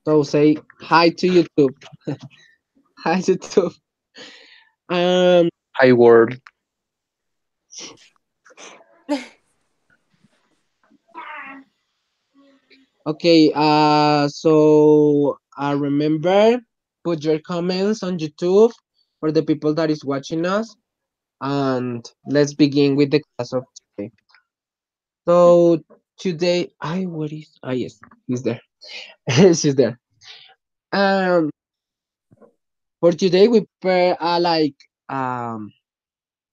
So say hi to YouTube. Hi YouTube. Um. Hi world. Okay. So remember, put your comments on YouTube for the people that is watching us, and let's begin with the class of today. So today, what is? Yes, he's there. She's there. Um. For today, we prepare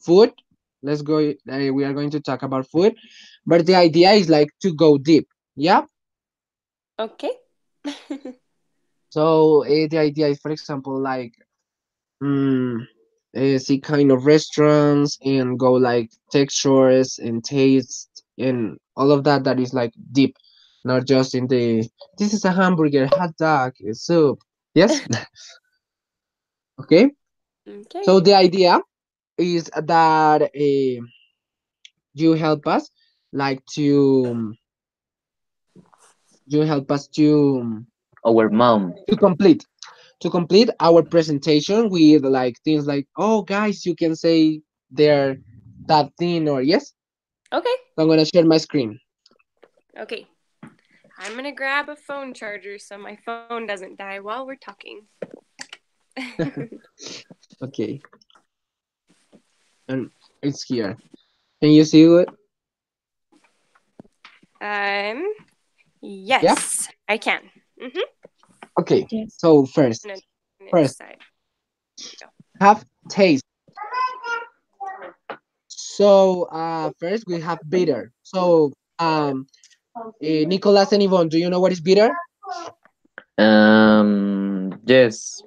food. Let's go. We are going to talk about food, but the idea is like to go deep. Yeah. Okay. So the idea is, for example, like see kind of restaurants and go like textures and taste and all of that that is like deep, not just in the this is a hamburger, hot dog, soup. Yes. Okay. Okay. So the idea is that you help us like you help us Our mom. to complete to complete our presentation with like things like, oh guys, you can say there that thing or yes. Okay. So I'm gonna share my screen. Okay. I'm gonna grab a phone charger so my phone doesn't die while we're talking. Okay, and it's here. Can you see it? um. Yeah. Yes, I can. Mhm. Okay. Yes. So I'm gonna turn it first side. There we go. have taste. So first we have bitter. So Nicolas and Yvonne, do you know what is bitter? Yes.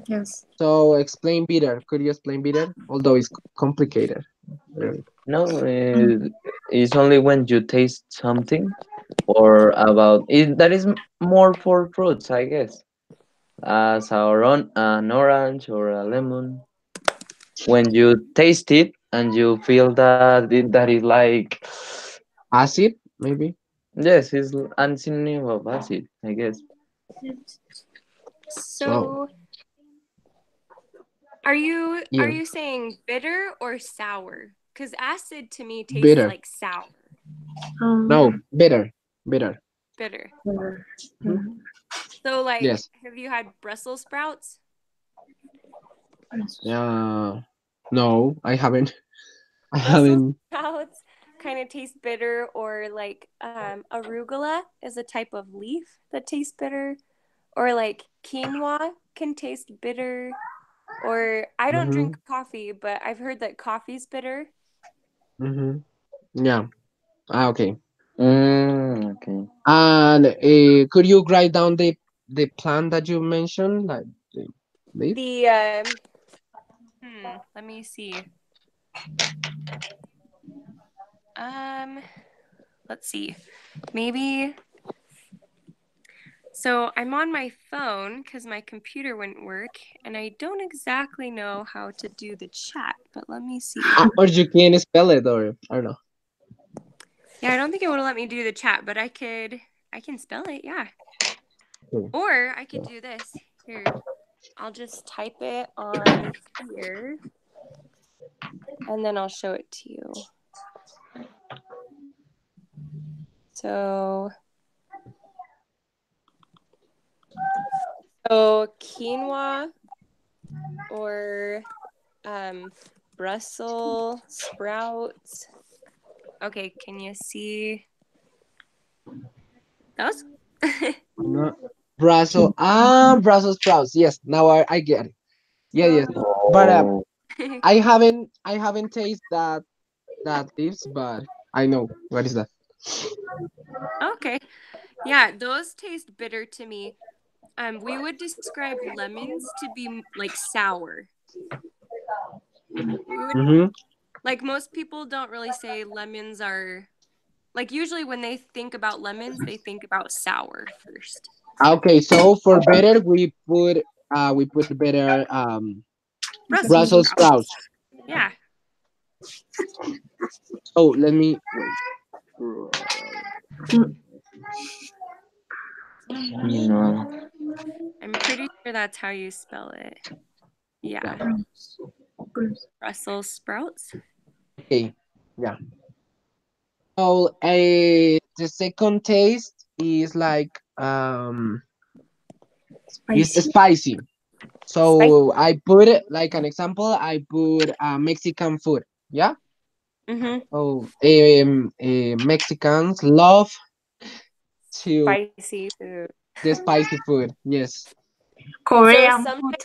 Yes. So explain bitter. Could you explain bitter? Although it's complicated. Really. No, Mm. it's only when you taste something or about it that is more for fruits, I guess. As an orange or a lemon. When you taste it and you feel that is like Acid, maybe. yes, it's an synonym of acid, I guess. Oh, So, are you yeah, saying bitter or sour? Because acid to me tastes bitter. like sour. No, Um. bitter, bitter. Bitter. Mhm. Mm. So, like, Yes. have you had Brussels sprouts? No, I haven't. I Brussels haven't. sprouts kind of taste bitter, or like arugula is a type of leaf that tastes bitter, or like quinoa can taste bitter, or I don't Mm-hmm. drink coffee, but I've heard that coffee's bitter. Mm-hmm. Yeah. Okay. Okay. And could you write down the plant that you mentioned, like the leaf? The let me see. Um, let's see. Maybe. So I'm on my phone because my computer wouldn't work, and I don't exactly know how to do the chat. But let me see. Or you can spell it, or I don't know. Yeah, I don't think it would let me do the chat, but I could. I can spell it. Yeah. Okay. Or I could do this. Here, I'll just type it on here, and then I'll show it to you. So, quinoa or um, Brussels sprouts. Okay, can you see those? No. Brussels sprouts. Yes, now I get it. Yeah, yes. But Oh, I haven't tasted that leaves, but I know what is that. Okay. Yeah, those taste bitter to me. We would describe lemons to be like sour. We would Mm-hmm. like most people don't really say lemons are like usually when they think about lemons, they think about sour first. Okay, so for better we put better Brussels Brussels sprouts. sprouts. Yeah. Oh, let me wait. Mm. No. I'm pretty sure that's how you spell it. Yeah. Yeah. Brussels sprouts. Okay. Yeah. So the second taste is like is Spicy. spicy. Spicy. So I put it like an example. I put Mexican food. Yeah. Mm-hmm. Oh, Mexicans love to Spicy food. the spicy food. Yes. So Korean sometimes,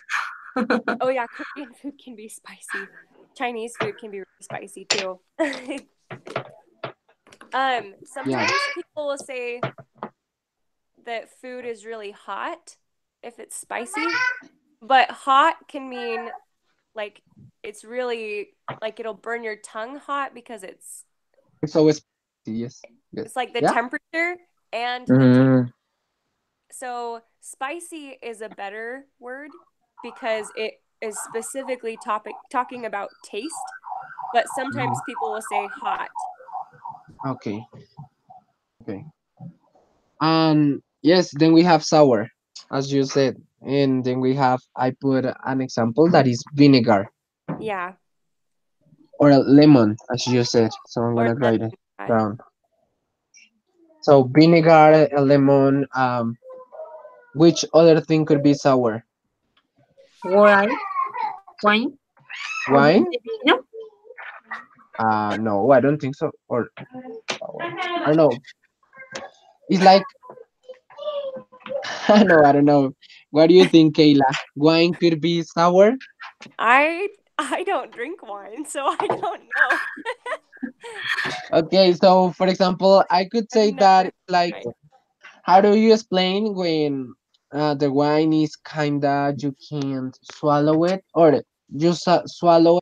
food. oh yeah, Korean food can be spicy. Chinese food can be really spicy too. Yeah. Sometimes people will say that food is really hot if it's spicy, but hot can mean like it's really like it'll burn your tongue hot because It's always spicy. Yes. Yes. it's like the Yeah. temperature and the taste. Mm, So spicy is a better word because it is specifically talking about taste, but Mhm. sometimes people will say hot. Okay. Okay. And yes, then we have sour, as you said, and then we have. I put an example that is vinegar Yeah. or a lemon, as you said. So I'm Or gonna write it lemon. down. So vinegar, a lemon. Which other thing could be sour? Wine. Wine. Wine? De vino. No, I don't think so. Or I don't know. It's like I don't know. What do you think, Kayla? Wine could be sour? I don't drink wine, so I don't know. Okay, so for example, I could I've say never that had like wine. how do you explain when the wine is kinda you can't swallow it or you swallow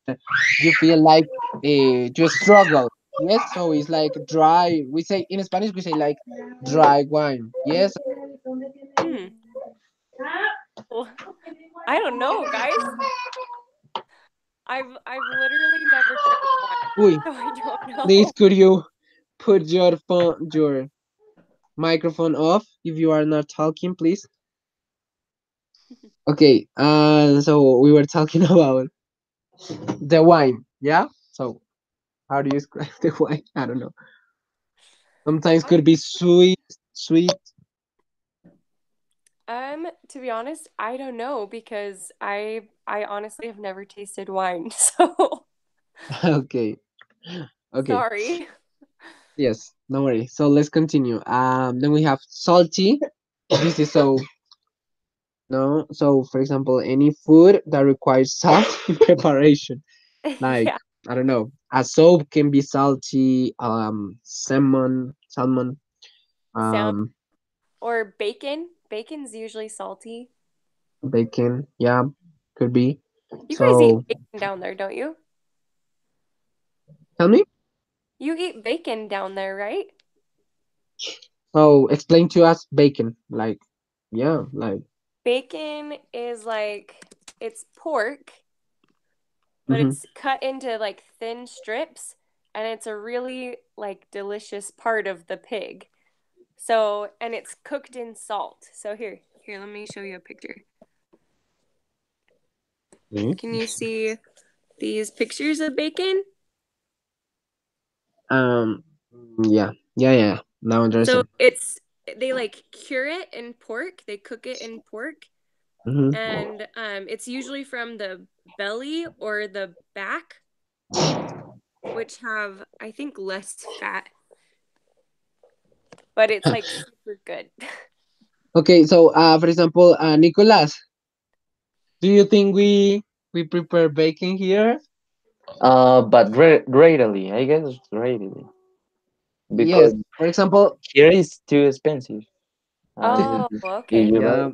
it, you feel like you struggle. Yes, so it's like dry. We say in Spanish we say like dry wine. Yes. Hmm. Well, I don't know, guys. I've literally never drank wine, Uy, so I don't please know. could you put your microphone off if you are not talking, please? Okay. So we were talking about the wine. Yeah. So how do you describe the wine? I don't know. Sometimes I could be sweet, sweet. to be honest, I don't know because I honestly have never tasted wine, so Okay, okay, sorry. yes, no worry. So let's continue. Then we have salty. This is so no. So for example, any food that requires salt in preparation, like Yeah. I don't know, a soup can be salty. Salmon. Salmon Um, or bacon. Bacon's usually salty. bacon. Yeah, could be. You guys eat So bacon down there, don't you? tell me. You eat bacon down there, right? So explain to us bacon. Like, yeah, like. Bacon is like it's pork, but Mhm. it's cut into like thin strips and it's a really like delicious part of the pig. So, and it's cooked in salt. So here, let me show you a picture. Okay. Can you see these pictures of bacon? Um, yeah. Now So understand. they like cure it in pork. They cook it in pork, Mm-hmm. and it's usually from the belly or the back, which have I think less fat, but it's like super good. Okay, so for example, Nicolas, do you think we prepare bacon here? but readily, I guess readily, Yes. because For example, here is too expensive. Oh, If okay. you buy yeah,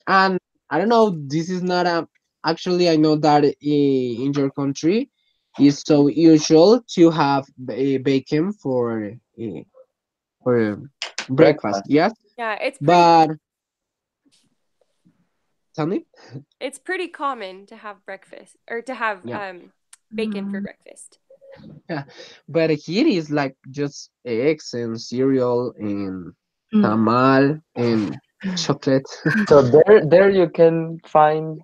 and I don't know. This is not a. Actually, I know that in your country, it's so usual to have bacon for breakfast. breakfast, Yes, Yeah, but tell me. it's pretty common to have breakfast or to have Yeah. bacon for breakfast. Yeah, but here is like just eggs and cereal and. Mm. tamal, and chocolate. So there you can find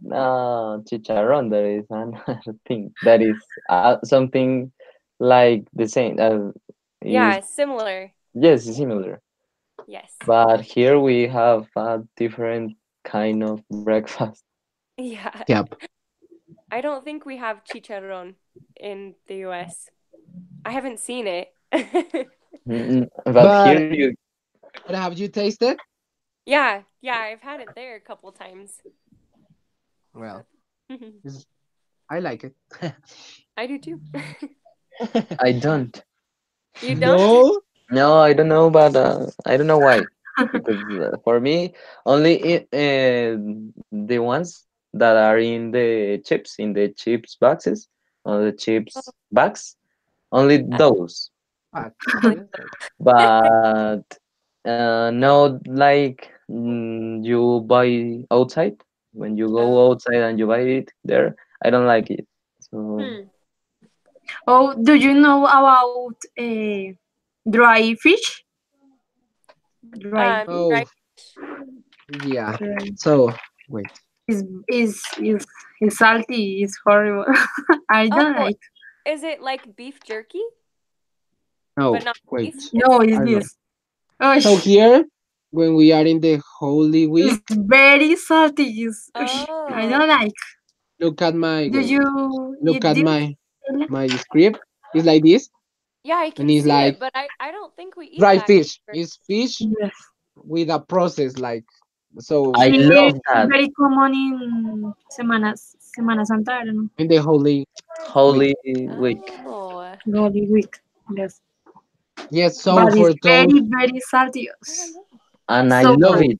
chicharrón. There is another thing that is something like the same. Is Yeah, similar. yes, similar. Yes. But here we have a different kind of breakfast. Yeah. Yep. I don't think we have chicharrón in the US. I haven't seen it. But here But you have you tasted? Yeah, yeah, I've had it there a couple times. Well, it's, I like it. I do too. I don't. You don't? No. No, I don't know, but I don't know why. Because for me, only the ones that are in the chips boxes, or the chips bags, only those. Facts. Oh, Yes. But no, like you buy outside when you oh. go outside and you buy it there. I don't like it. So Hmm. Oh, do you know about dry fish? Dry fish. Oh, Right. yeah. Uh, So, wait. is salty. It's horrible. I don't Oh, like. is it like beef jerky, No, but not wait. beef? It's No, it's I don't know. this. Oh, So here, when we are in the Holy it's Week, very salty. I oh. don't like. look at my Do wait. you Look eat at this? Ella? my script. It's like this, Yeah, I and can it's see like it, but I don't think we eat dry that fish. here. It's fish Yes. with a process, like so I It's love that very common in Semana Santa. I don't know. in the Holy Week. Holy Week, Oh. Holy Week. Yes. Yes. So But it's for those, very, very salty. Oh, no. and I So love bad. so it.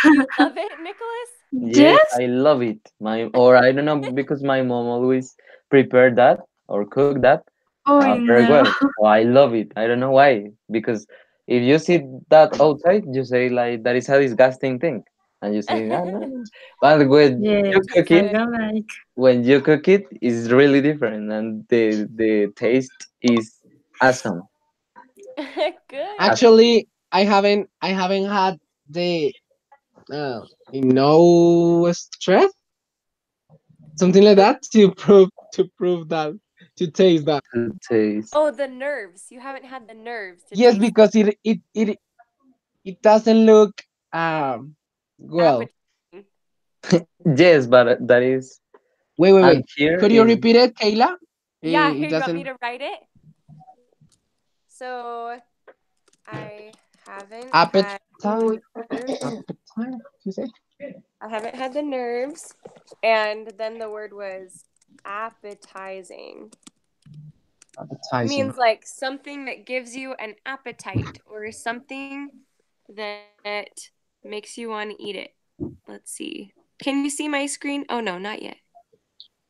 You love it, Nicholas? Yes, Yes. I love it. My or I don't know because my mom always prepare that or cook that Oh very no. well. So I love it. I don't know why. Because if you see that outside, you say like that is a disgusting thing, and you say ah, no. But Yes. I don't like. when you cook it, it's really different, and the taste is awesome. Good. actually, I haven't had the uh, no stress, something like that, to prove that, to taste that. To taste. Oh, the nerves. You haven't had the nerves to Yes, taste because it doesn't look um well. appetizing. Yes, but that is Wait, wait, and wait. here Could you is repeat it, Kayla? Yeah, It here, you want me doesn't to write it? So, I haven't appetite. had nerves. Appetite. You say I haven't had the nerves. And then the word was appetizing. It appetizing. means like something that gives you an appetite or something that makes you want to eat it. Let's see. Can you see my screen? Oh no, not yet.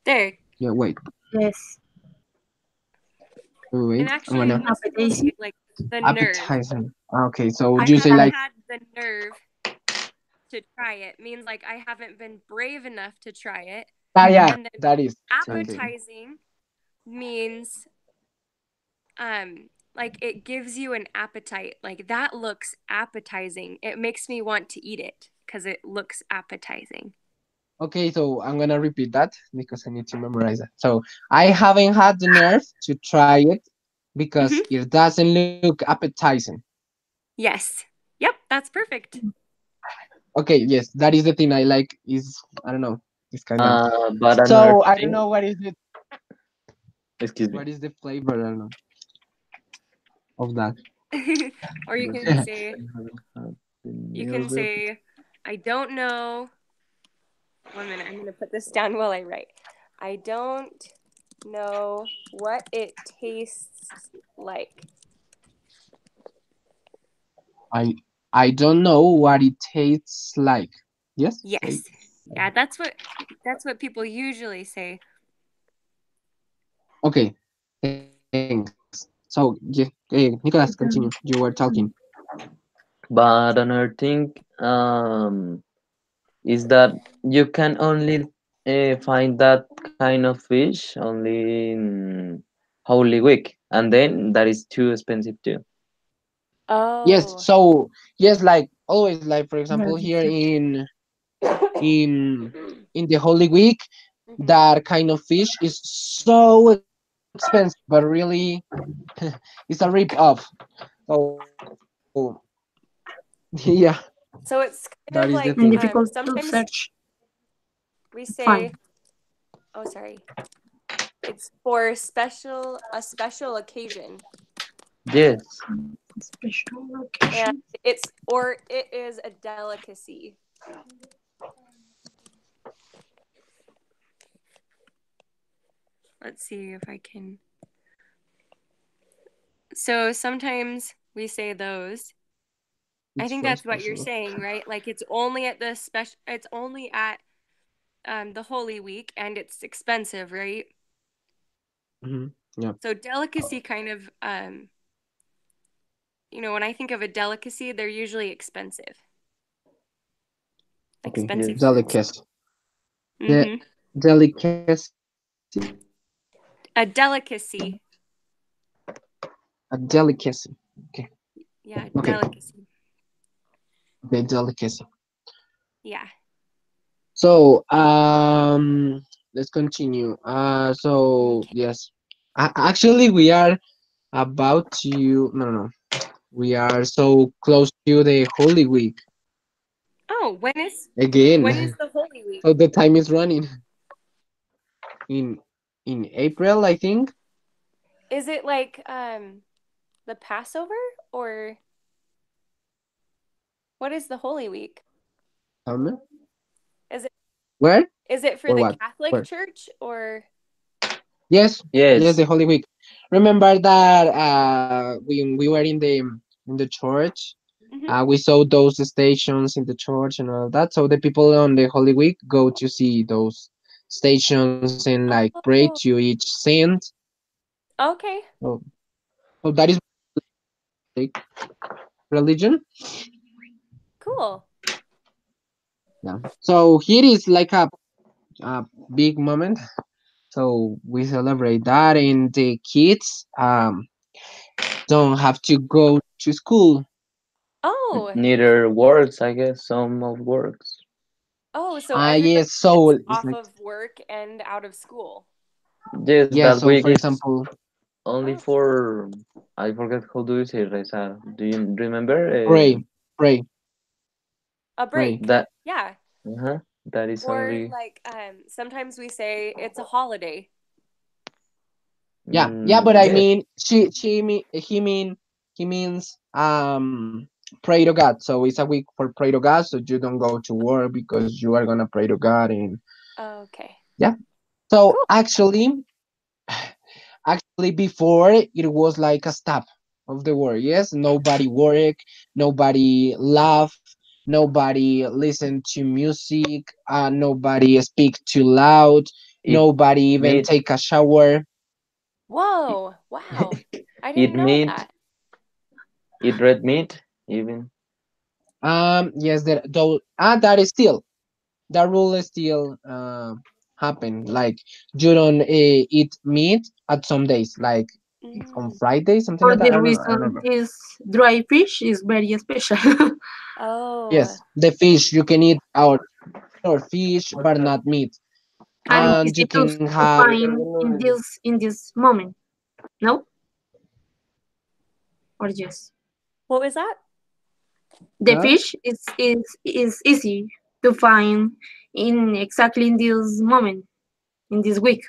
There. Yeah, wait, Yes. wait, And wait. I'm actually, gonna it must tell Appetizing. you like the nerve. appetizing. Okay, so I you say haven't like had the nerve to try it. Means like I haven't been brave enough to try it. ah, yeah, And then that is taste. something. appetizing means like it gives you an appetite. Like that looks appetizing. It makes me want to eat it because it looks appetizing. Okay, so I'm gonna repeat that because I need to memorize it. So I haven't had the nerve to try it because Hmm. it doesn't look appetizing. Yes. Yep, that's perfect. Okay, yes, that is the thing I like. Is I don't know this kind of. But another So I don't thing, know excuse me. what is the flavor. I don't know of that. Or you can Because say, I haven't had the you can nerve. say, I don't know. 1 minute, I'm gonna put this down while I write. I don't know what it tastes like. I I don't know what it tastes like. Yes. Yes. Yeah, that's what people usually say. Okay. Thanks. So Nicholas, continue. You were talking. But another thing is that you can only find that kind of fish only in Holy Week, and then that is too expensive too. Yes, Oh. so yes, like always, like for example, Yes, here it's in the Holy Week, Hmm. that kind of fish is so expensive, but really it's a rip off. So yeah, So it's that is kind the of thing. like and difficult to sometimes search we to find. say, oh sorry, it's for a special occasion. Yes. Special And location. it is a delicacy. Let's see if I can. So sometimes we say those. I It's think for that's what you're special. saying, right? Like it's only at the special. It's only at the Holy Week, and it's expensive, right? Hmm. Yeah. So delicacy kind of when I think of a delicacy, they're usually expensive, Okay. expensive Yes. foods. Delicacy. The Mm-hmm. delicacy. A delicacy, A delicacy. Okay. yeah, Okay. delicacy, Okay. Delicacy. yeah. So let's continue. So Okay. yes, actually we are about to no no no. We are so close to the Holy Week Oh, when is again. the Holy So Week? the time is running in in April, I think. Is it like the Passover or what is the Holy Week? Summer? Is it Where is it for or the what? Catholic Where? Church or Yes, yes, Yes. the Holy Week. Remember that when we were in the church, Mhm. we saw those stations in the church and all that. So the people on the Holy Week go to see those stations and like pray to Oh, each saint. okay. So, so that is like religion. Cool. Yeah. So here is like a big moment. So we celebrate that, and the kids don't have to go to school. Oh, Neither works, I guess. Some of works. oh, so Ah, everybody yes. So gets it's off like of work and out of school. Yes, yeah. that So week for it's example, only Oh, for. I forget how do you say rezar. Do you remember? pray, pray, a pray. break. That. Yeah. Uh-huh. That is Or only. like sometimes we say it's a holiday. Yeah, yeah. But I Yes. mean, he means pray to God. So it's a week for pray to God. So you don't go to work because you are gonna pray to God and Okay. yeah. So Cool. actually before it was like a stop of the world. Yes, nobody work, nobody laugh, nobody listen to music, nobody speak too loud, Eat nobody even meat. take a shower. Whoa. Wow. I Eat didn't know meat. that. Eat red meat. Even. Yes, that though that is still that rule is still happen. Like you don't eat meat at some days, like on Mm. Friday, something For like that. the I don't know. I reason remember. this dry fish is very special. Oh. Yes, the fish you can eat or fish, but not meat. And And you easy to can to have find in this moment. No, or yes, What was that? the huh? fish is easy to find in exactly in this moment in this week.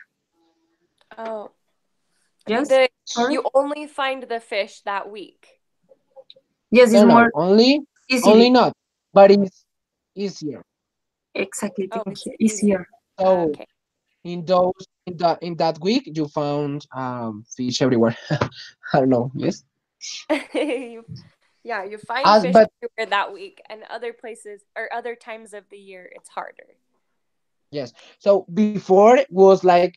Oh. Yes, The correct. you only find the fish that week. Yes, it's No, no, more only easily. not, but it's easier. Exactly, Oh, thank it's you. easier. Easier. So Okay. in that week you found fish everywhere. I don't know. Yes. You, yeah, you find As fish but everywhere that week, and other places or other times of the year it's harder. yes. So before it was like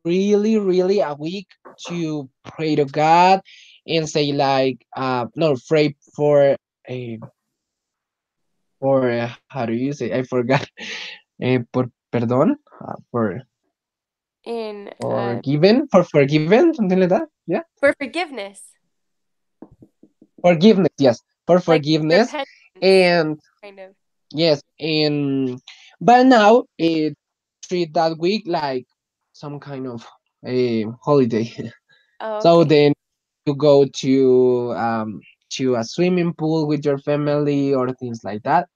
really a week to pray to God and say like no pray for how do you say? I forgot. Por perdón, In for forgiven, something like that. Yeah. for forgiveness. forgiveness. Yes, for like forgiveness, repentance, and kind of. yes, and but now it treat that week like some kind of a holiday. Oh, So okay. then you go to a swimming pool with your family or things like that.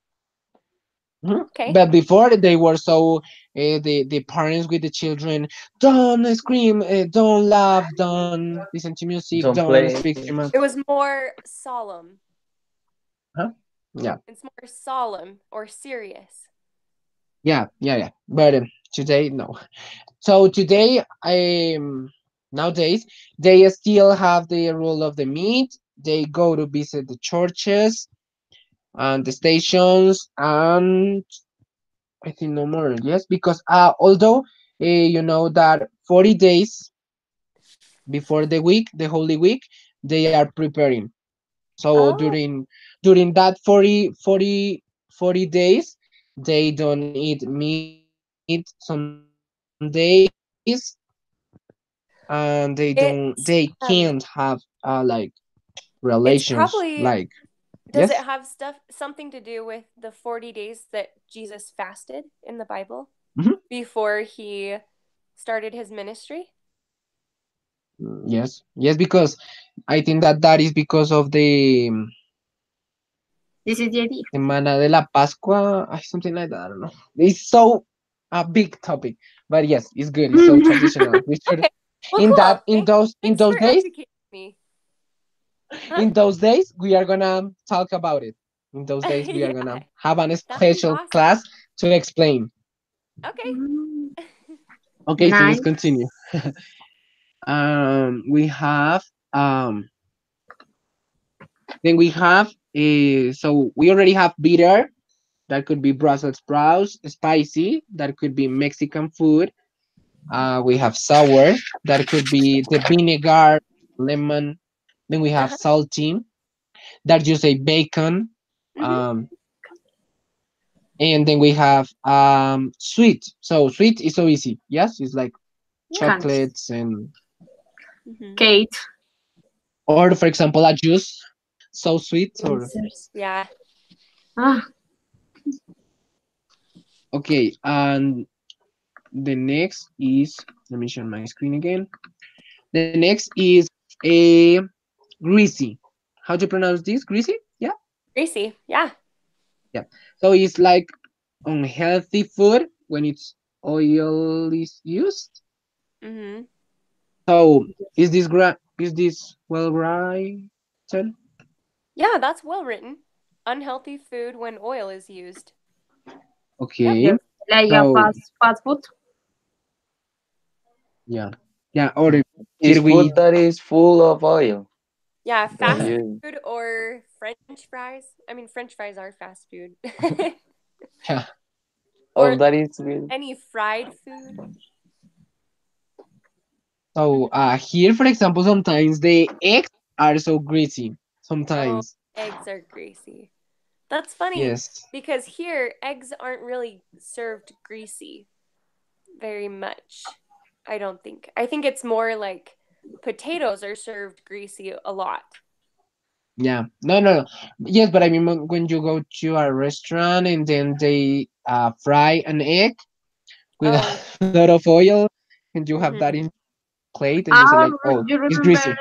Mhm. Okay. But before they were so the parents with the children, don't scream, don't laugh, don't listen to music, Don't don't play. speak too much. It was more solemn. Huh? Yeah, It's more solemn or serious. yeah. But today, no. So today, nowadays they still have the rule of the meat. They go to visit the churches and the stations, and I think no more. Yes, because although you know that 40 days before the week, the Holy Week, they are preparing. So Oh, during that 40 days, they don't eat meat some days, and they can't it's have um like it's relations like probably, does yes. it have stuff something to do with the 40 days that Jesus fasted in the Bible Mhm. before he started his ministry? Yes, because I think that that is because of the This is the idea. Semana de la Pascua, something like that. I don't know. It's so a big topic, but yes, it's good. It's so traditional. We should Okay. Well, in cool. that in Thanks for those days educating me. Huh? in those days we are gonna talk about it. In those days we are gonna Yeah. have a That'll be special awesome. class to explain. Okay. Okay, so let's Nice. continue. We have um then we have so we already have bitter. That could be Brussels sprouts, spicy. That could be Mexican food. We have sour. That could be the vinegar, lemon. Then we have Uh-huh. salty. That you say bacon. Mm-hmm. Um, and then we have sweet. So sweet is so easy. Yes, it's like Yeah. Candies. chocolates and Mm-hmm. Kate. or for example a juice. So sweet or Answers. Yeah. Ah, okay. And the next is let me share my screen again. The next is a greasy. How do you pronounce this? Greasy? Yeah. Gracie. Yeah. Yeah. So it's like unhealthy food when it's oil is used. Mm-hmm. So is this well written? Yeah, that's well written. Unhealthy food when oil is used. Yep. Okay. yes. Like a So fast food. yeah. Yeah, or Is here we food that is full of oil. Yeah, That fast you food or French fries. I mean, French fries are fast food. yeah. Or or that is with any fried food. So Mhm. here for example sometimes the eggs are so greasy. Oh, Sometimes. eggs are greasy. That's funny Yes. because here eggs aren't really served greasy very much. I don't think. I think it's more like potatoes are served greasy a lot. Yeah. No. Yes, but I mean when you go to a restaurant and then they fry an egg with a Oh, yeah. lot of oil and you have that Hmm. in plate and you say Ah, like, oh, you it's remember greasy.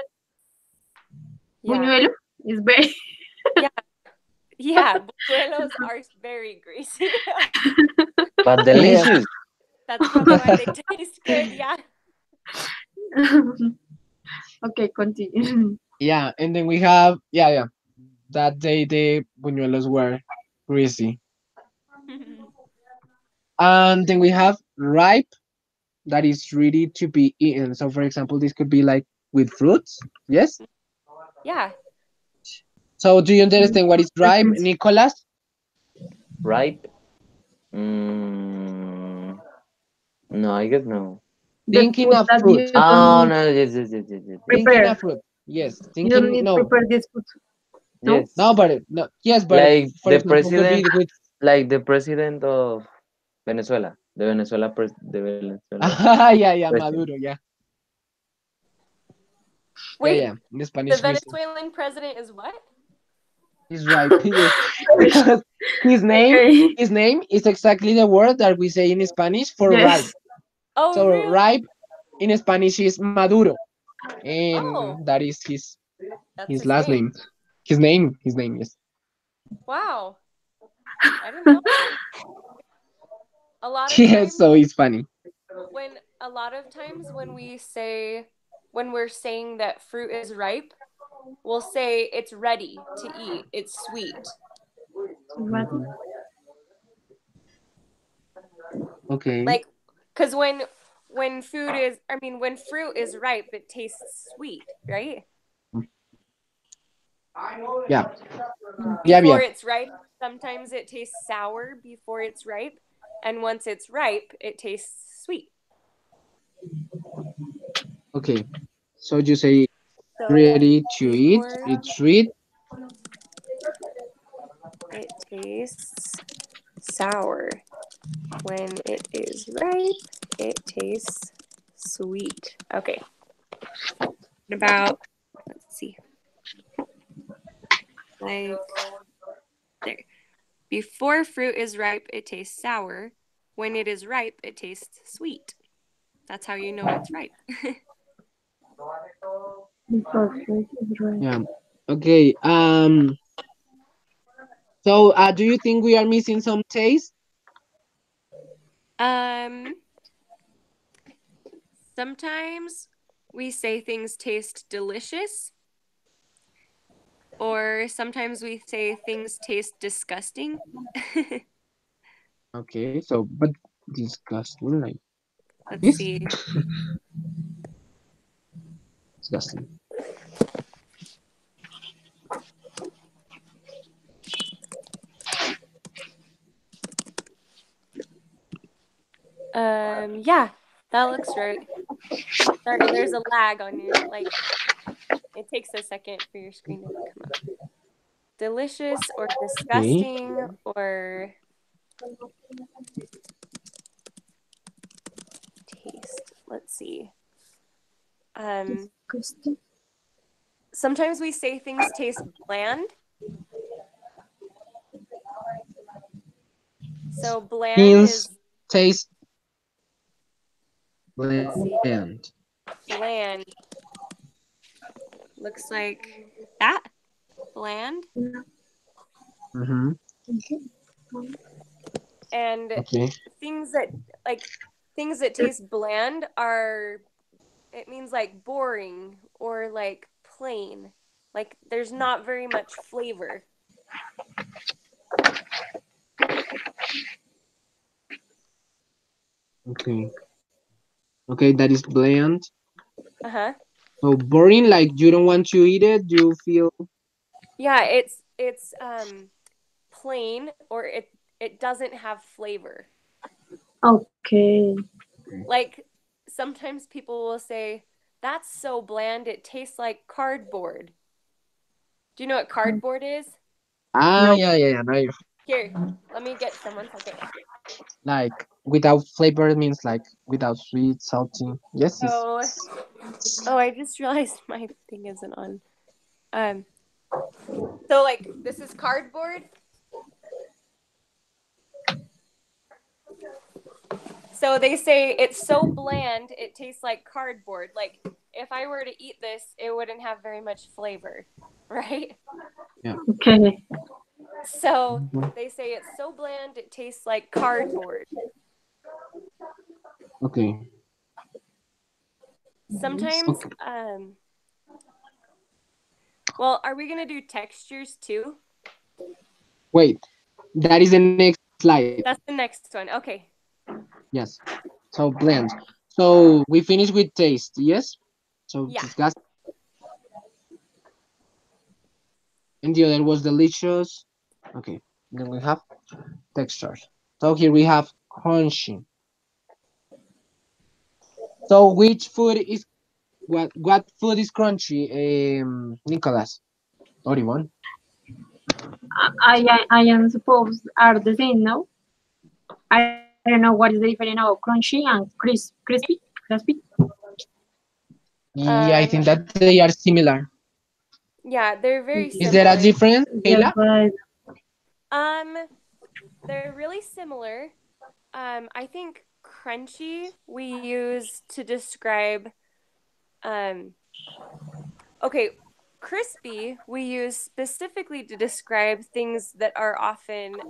Yeah. buñuelo? It's very. Yeah. Yeah. Buñuelos are very greasy. but Yes. delicious. That's probably why they taste good. Yeah. Okay, continue. Yeah, and then we have yeah. That day the buñuelos were greasy. And then we have ripe that is ready to be eaten. So for example, this could be like with fruits. Yes. Yeah. So do you understand what is ripe, Nicolas? Ripe? Mm, no, I guess no. The Thinking food of that fruit. you Oh don't no, yes. Thinking prepare. of fruit. Yes. You don't Thinking need no. prepare this food. No? Yes. No, but no. Yes, but Like for the example, could be president, with. like the president of Venezuela, the Venezuela Yeah, president. Maduro. Yeah, Wait, yeah. In the Spanish, we say. Venezuelan president is what? He's ripe. Yes, because his name Okay. his name is exactly the word that we say in Spanish for ripe. Yes. Oh, So really? ripe in Spanish is maduro, Oh, and that is that's his his last name. name. His name is. Wow. I didn't know that. A lot of Yes, times so it's funny. when we say when we're saying that fruit is ripe, we'll say it's ready to eat. It's sweet. What? Mhm. Okay. Like cuz when food is I mean when fruit is ripe, it tastes sweet, right? Yeah. Yeah, Before yeah. it's ripe, sometimes it tastes sour before it's ripe, and once it's ripe, it tastes sweet. Okay. So you say So ready to eat. before It's read. it tastes sour. When it is ripe, it tastes sweet. Okay. What about, let's see, like there. Before fruit is ripe, it tastes sour. When it is ripe, it tastes sweet. That's how you know it's ripe. Perfect. Right. Yeah. Okay. So do you think we are missing some taste? um, Sometimes we say things taste delicious, or sometimes we say things taste disgusting. Okay. So but disgusting like Let's this? see. Disgusting. Yeah, that looks right. Sorry, there's a lag on your like it takes a second for your screen to come up. Delicious or Okay. disgusting or taste. Let's see. Um, Disgusting. Sometimes we say things taste bland. So bland Things is, taste let's see, bland. bland looks like that. Bland. Mm-hmm. And Okay. things that like things that taste bland are it means like boring or like plain. Like there's not very much flavor. Okay. Okay, that is bland. Uh-huh. So boring, like you don't want to eat it. You feel Yeah, it's plain or it doesn't have flavor. Okay. Like sometimes people will say, "That's so bland, it tastes like cardboard." Do you know what cardboard is? ah, No. yeah, yeah, yeah. No, Here, let me get some 1 second. like without flavor means like without sweet, salty. Yes, Oh, oh, I just realized my thing isn't on. Um, so like this is cardboard. So they say it's so bland, it tastes like cardboard. Like if I were to eat this, it wouldn't have very much flavor, right? yeah. Okay. So Mhm. they say it's so bland, it tastes like cardboard. Okay. Sometimes, Okay. well, are we gonna do textures too? Wait, that is the next slide. That's the next one. Okay. Yes. So bland. So we finish with taste. Yes. So Yeah. disgust, and the other was delicious. Okay. Then we have textures. So here we have crunchy. So which food is what food is crunchy? Nicholas. Or Yvonne. I am supposed are the same, no? I don't know what is the difference of crunchy and crispy. Yeah, I Um, think that they are similar. Yeah, they're very Is there a similar. difference, Yes, Kayla? but Um, they're really similar. I think crunchy we use to describe um okay, crispy we use specifically to describe things that are often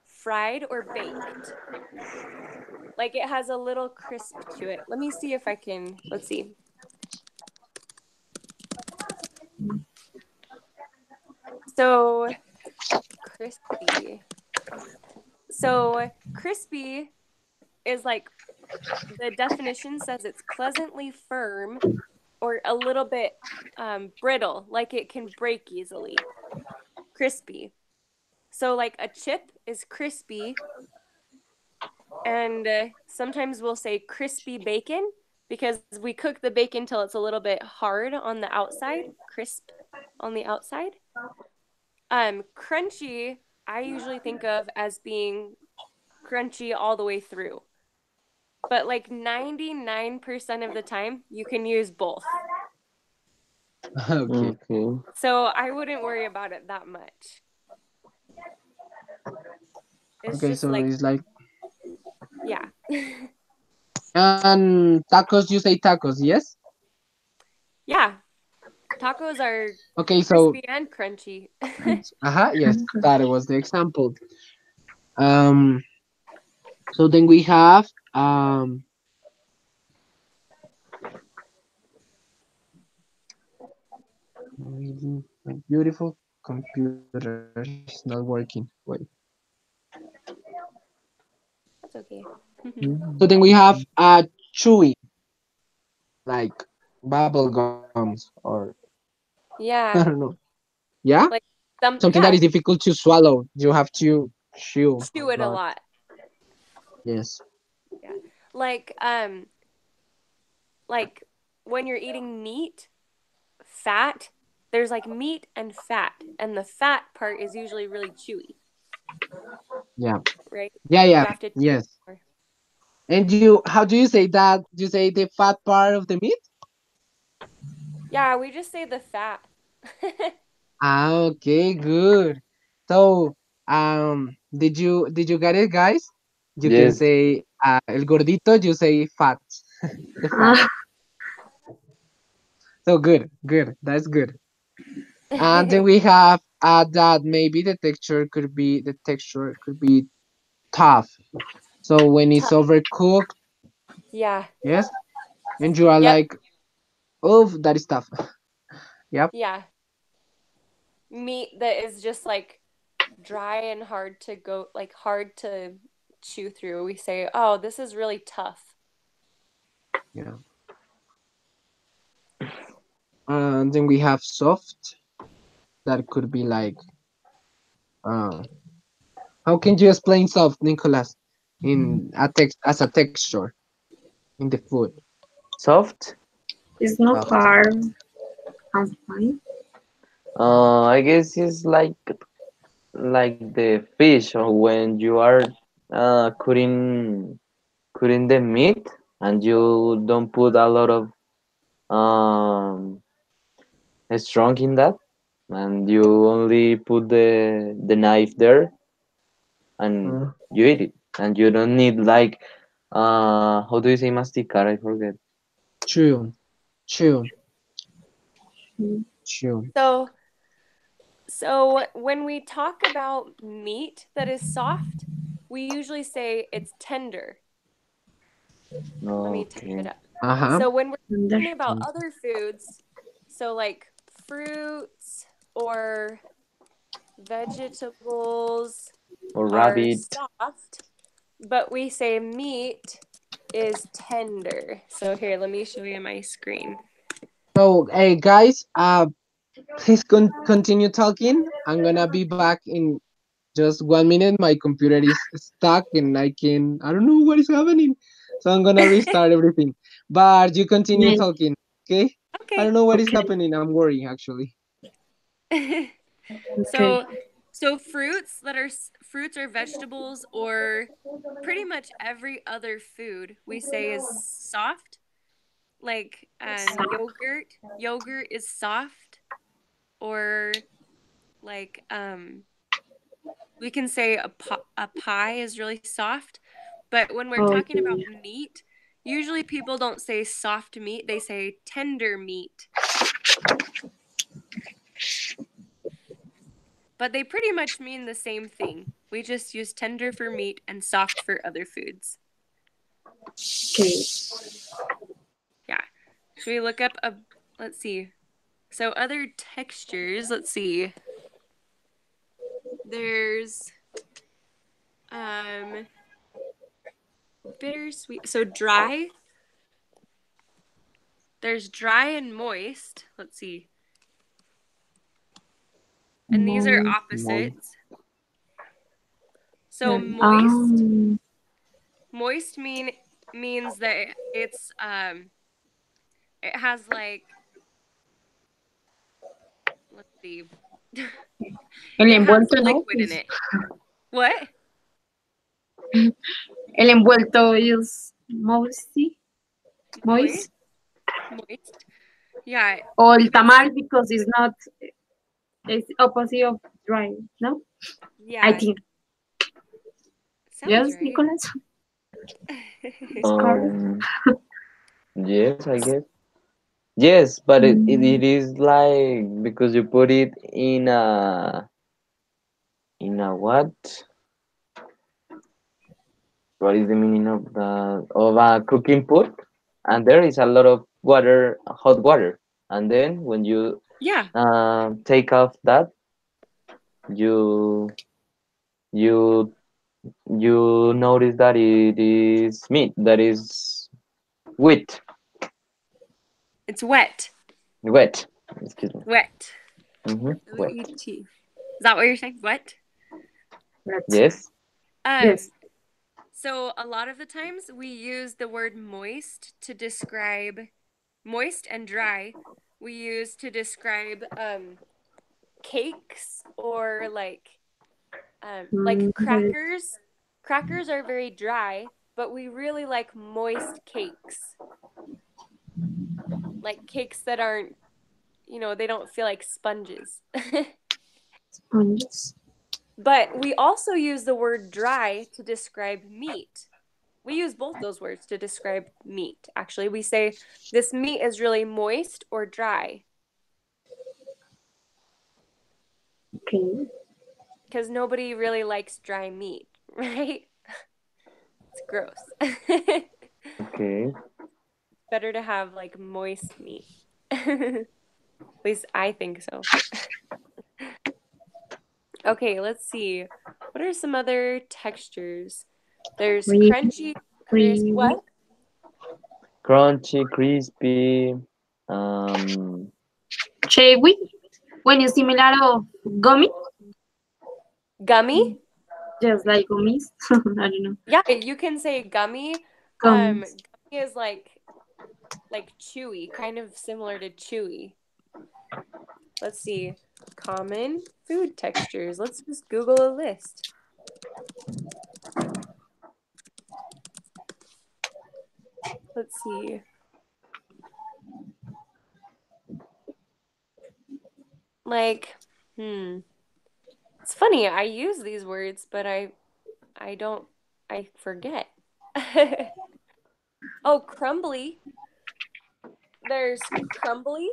fried or baked. Like it has a little crisp to it. Let me see if I can, let's see. So, crispy. So, crispy is like the definition says it's pleasantly firm or a little bit brittle, like it can break easily. Crispy. So, like a chip is crispy, and sometimes we'll say crispy bacon because we cook the bacon till it's a little bit hard on the outside, crisp on the outside. Crunchy, I usually think of as being crunchy all the way through. But like 99% of the time, you can use both. Okay. Okay. So I wouldn't worry about it that much. It's Okay, just so like, it's like, yeah. and tacos, you say tacos, yes? Yeah. Tacos are Okay, so, crispy and crunchy. yes, that was the example. Um, so then we have, really, my beautiful computer is not working. Wait. That's okay. So then we have chewy, like bubble gums or I don't Yeah. know. Yeah, Like something that is yeah, difficult to swallow. You have to chew a chew it a lot. lot. Yes. Yeah. Like like when you're eating meat, fat, there's like meat and fat, and the fat part is usually really chewy, Yeah. right? Yeah. You Yeah. have to chew Yes. more. And you, how do you say that? You say the fat part of the meat? Yeah, we just say the fat. Ah, okay, good. So, did you get it, guys? You can Yes. say el gordito. You say fat, the fat. uh, So good, good. That's good. And then we have that maybe the texture could be tough. So when it's Tough. overcooked, Yeah. yes, and you are Yep. like, oh, that is tough. Yep. Yeah. Meat that is just like dry and hard to go, like hard to chew through. We say, "Oh, this is really tough." Yeah. And then we have soft. That could be like, uh, how can you explain soft, Nicholas, in a text as a texture in the food? Soft. it's not Soft. hard. I'm fine. I guess it's like the fish or when you are cutting the meat and you don't put a lot of um strong in that and you only put the knife there and Uh, you eat it and you don't need like how do you say masticar? I forget. chew, chew, Mm. chew. So, so when we talk about meat that is soft, we usually say it's tender. Let me type Okay. it up. Uh-huh. So when we're Under. talking about other foods, so like fruits or vegetables Or are rabbit. soft, but we say meat is tender. So here, let me show you my screen. So, hey guys, please continue talking. I'm gonna be back in just 1 minute. My computer is stuck and I don't know what is happening. So I'm gonna restart everything. But you continue Yes. talking, okay? I don't Okay. know what is Okay. happening. I'm worrying actually. Okay. So so fruits or vegetables or pretty much every other food we say is soft. Like So, yogurt is soft. or like we can say a pie is really soft, but when we're talking about Okay. meat, usually people don't say soft meat, they say tender meat. But they pretty much mean the same thing. We just use tender for meat and soft for other foods. Okay. Yeah. Should we look up a let's see. So other textures, let's see. There's um bittersweet. So dry. There's dry and moist. Let's see. And these are Moist. Moist. opposites. So And, moist means that it has like let's see. el It has envuelto, ¿no? liquid in it. What? El envuelto is moisty, moist. Moist. Moist. Yeah. Or el If it's tamal because it's not, it's opposite of dry, no? I yeah, think. sounds Yes, right. Nicholas? It's correct. Yes, I guess. Yes, but it Mm, is like because you put it in a what? What is the meaning of a cooking pot? And there is a lot of water, hot water, and then when you Yeah, take off that, you you you notice that it is meat, that is wheat, it's wet. wet. Excuse me. Wet. Wet. WET. Is that what you're saying? Wet? that's, Yes. yes. Um, so a lot of the times we use the word moist and dry. We use to describe cakes or like But crackers. Crackers are very dry, but we really like moist cakes. Like cakes that aren't, they don't feel like sponges. sponges. But we also use the word dry to describe meat. We use both those words to describe meat. Actually, we say this meat is really moist or dry Okay. because nobody really likes dry meat, right? It's gross. It's Okay. better to have like moist meat. At least I think so. Okay, let's see. What are some other textures? There's Creamy, crunchy. There's creamy. what? Crunchy, crispy. Um. Chewy, when you similar of gummy, Gummy? just like gummies. I don't know. Yeah, you can say gummy. Gummies. Gummy is like chewy, kind of similar to chewy. Let's see. Common food textures. Let's just Google a list. Let's see. Like, it's funny. I use these words, but I don't I forget. Oh, crumbly. There's crumbly,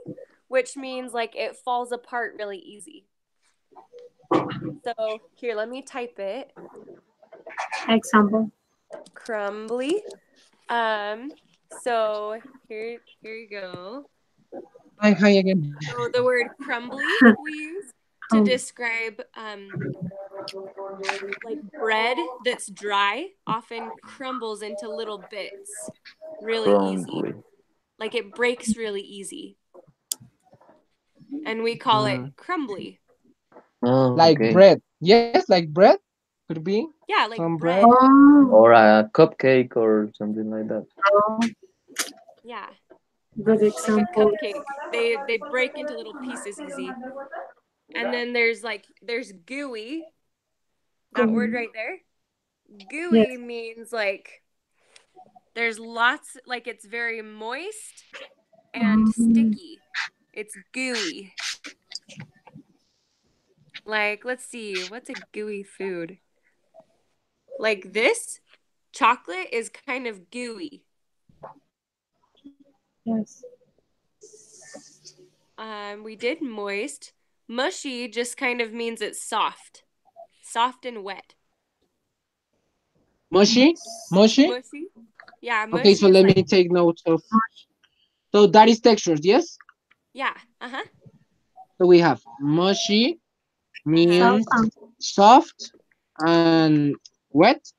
which means like it falls apart really easy. So, here, let me type it. Example. Crumbly. So here you go. Hi again. So the word crumbly we use to Oh, describe like bread that's dry often crumbles into little bits really easy. Crumbly. Like it breaks really easy. And we call it Mm. crumbly. Oh, Like okay. bread. Yes, like bread. Could be Yeah, some like bread. bread. oh, Or a cupcake or something like that. oh, Yeah, good like a example. cupcake. They break into little pieces easy. And then there's gooey. That word Gummy. right there. Gooey Yes. means like there's lots like it's very moist and Mm, sticky. It's gooey. Like, let's see, what's a gooey food? Like this chocolate is kind of gooey. Yes. We did moist. Mushy just kind of means it's soft. Soft and wet. Mushy? Mushy? Mushy? Yeah, Okay, mushy so is let like, me take notes of. So that is textures, yes? yeah, uh-huh, So we have mushy uh-huh. South means soft and wet.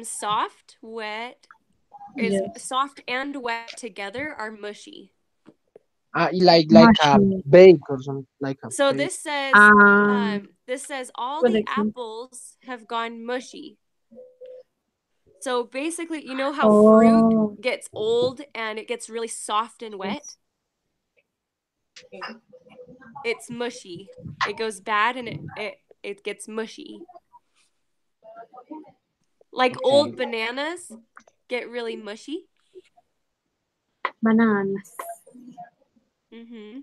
Soft, wet is yes. soft and wet together are mushy. Like a Machine. bake or something like a So bake. this says all Good the example. apples have gone mushy. So basically, you know how fruit Oh, gets old and it gets really soft and wet? yes. It's mushy. It goes bad and it gets mushy. Like Okay. old bananas get really mushy. Bananas. Mhm.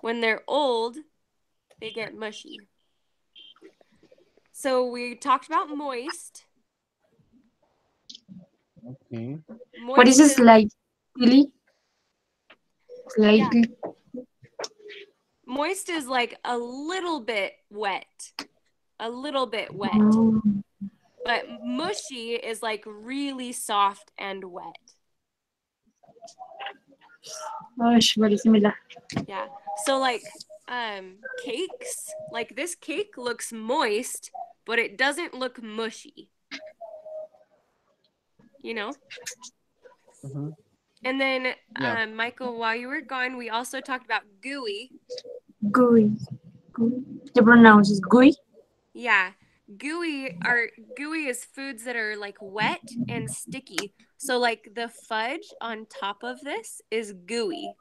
When they're old, they get mushy. So we talked about moist. Okay. What is Moist a is slightly? yeah, Slightly. moist is like a little bit wet. A little bit wet. Oh, But mushy is like really soft and wet. gosh, very similar. Yeah. So like cakes, like this cake looks moist, but it doesn't look mushy, you know? Mhm. And then Yeah. Michael, while you were gone, we also talked about gooey. Gooey. Gooey. The pronounce is gooey. Yeah. Gooey is foods that are like wet and sticky. So like the fudge on top of this is gooey,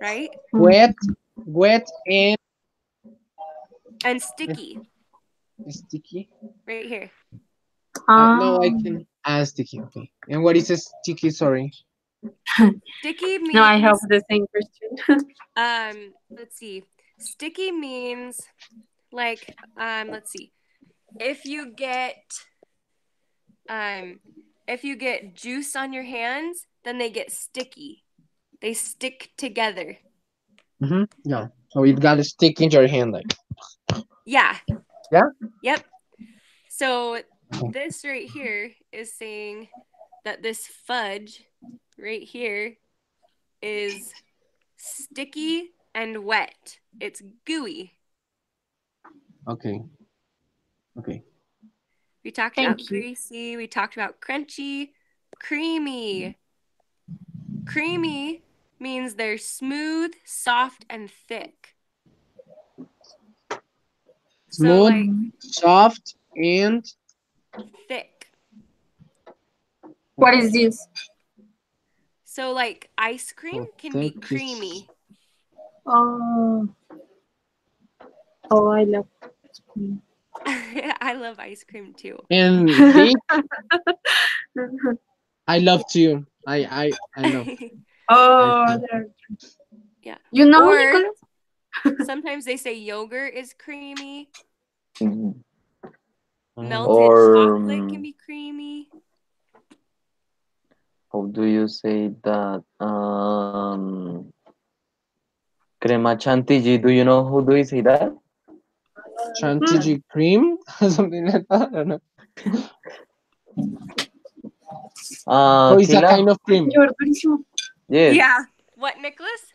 right? Mm. Wet, wet and And sticky sticky. right here. No, I Um, can. Sticky. Okay. And what is a sticky? Sorry. Sticky no, I have means the same question. let's see. Sticky means like let's see. If you get um if you get juice on your hands, then they get sticky. They stick together. Yeah. So it got to stick in your hand, like. Yeah. Yeah. Yep. So this right here is saying that this fudge right here is sticky and wet. It's gooey. Okay. Okay. We talked about Thank you. greasy, we talked about crunchy, creamy. Creamy means they're smooth, soft, and thick. So, Smooth, like, Mm. soft, and thick. What is this? So, like, ice cream so can be thick is creamy. Oh, oh, I love. I love ice cream too. and thick. I love to. I love. I Oh, think. there. Yeah. You know, Or Nicholas? sometimes they say yogurt is creamy. Mhm. Melted Or chocolate can be creamy. how do you say that? Crema chantilly. Do you know how do you say that? Hmm. Chantilly cream, something like that. I don't know. So it's a Kila. kind of cream. You're durísimo. Yes. Yeah. What, Nicholas?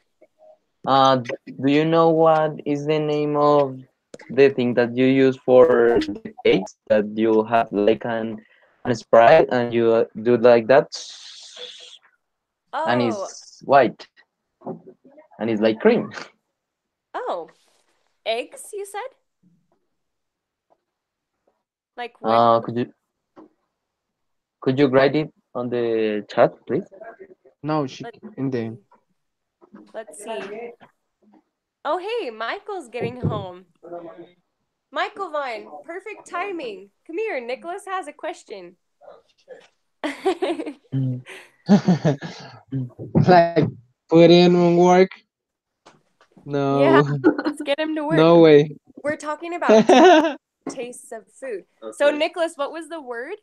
Do you know what is the name of the thing that you use for the cakes that you have like an sprite and you do like that and Oh, it's white and it's like cream. oh. Eggs, you said? Like what? Could you write it on the chat, please? No, she Let's in the. see. Let's see. Oh, hey, Michael's getting home. Michael Vine, perfect timing. Come here, Nicholas has a question. Like put in on work. Yeah, No, let's get him to work. no way. We're talking about tastes of food. So, Okay. Nicholas, what was the word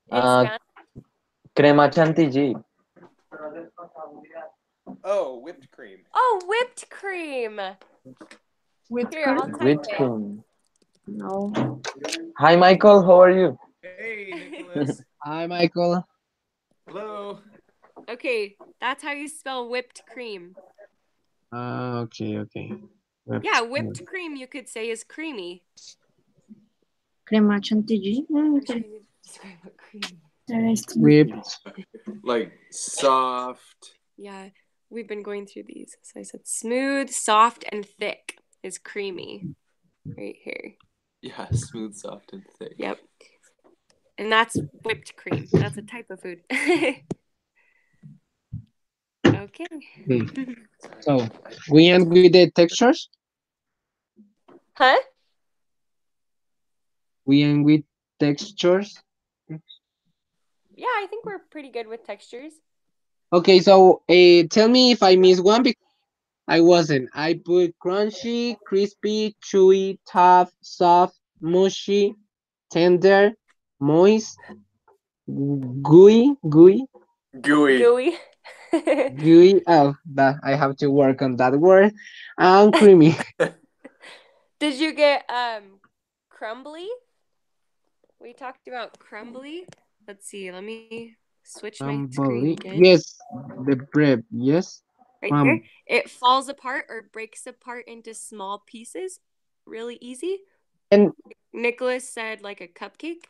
in Uh, Spanish? crema chantilly. Oh, whipped cream. Oh, whipped cream. With Here, cream? I'll type Whipped it. cream. No. Hi, Michael. How are you? Hey, Nicholas. Hi, Michael. Hello. Okay, that's how you spell whipped cream. Okay, okay. Yeah, Whipped cream. whipped cream you could say is creamy. Crema chantilly. I'm trying to describe what cream. Whipped. Like soft. Yeah, we've been going through these. So I said smooth, soft, and thick is creamy right here. Yeah, smooth, soft, and thick. Yep. And that's whipped cream. That's a type of food. Okay. Okay. So we end with the textures. Huh? We end with textures. Yeah, I think we're pretty good with textures. Okay, so tell me if I missed one because I wasn't. I put crunchy, crispy, chewy, tough, soft, mushy, tender, moist, gooey, Gooey. Gooey. gooey. Oh, that I have to work on that word. And creamy. Did you get crumbly? We talked about crumbly. Let's see. Let me switch my screen Crumbly. again. Yes, the bread. Yes. Right there. It falls apart or breaks apart into small pieces really easy. And Nicholas said like a cupcake.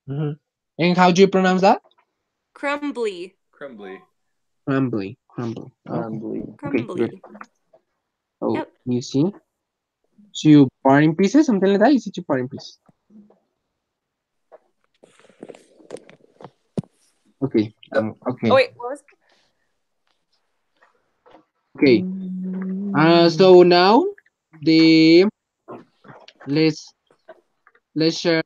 mhm. And how do you pronounce that? Crumbly. Crumbly. Crumbly. Crumbly. Okay. Crumbly. Okay. Good. Crumbly. Oh, Yep. you see. So you part in pieces, something like that. Easy to part in pieces. Okay. Oh Okay. wait, what was Okay. So now the let's let's share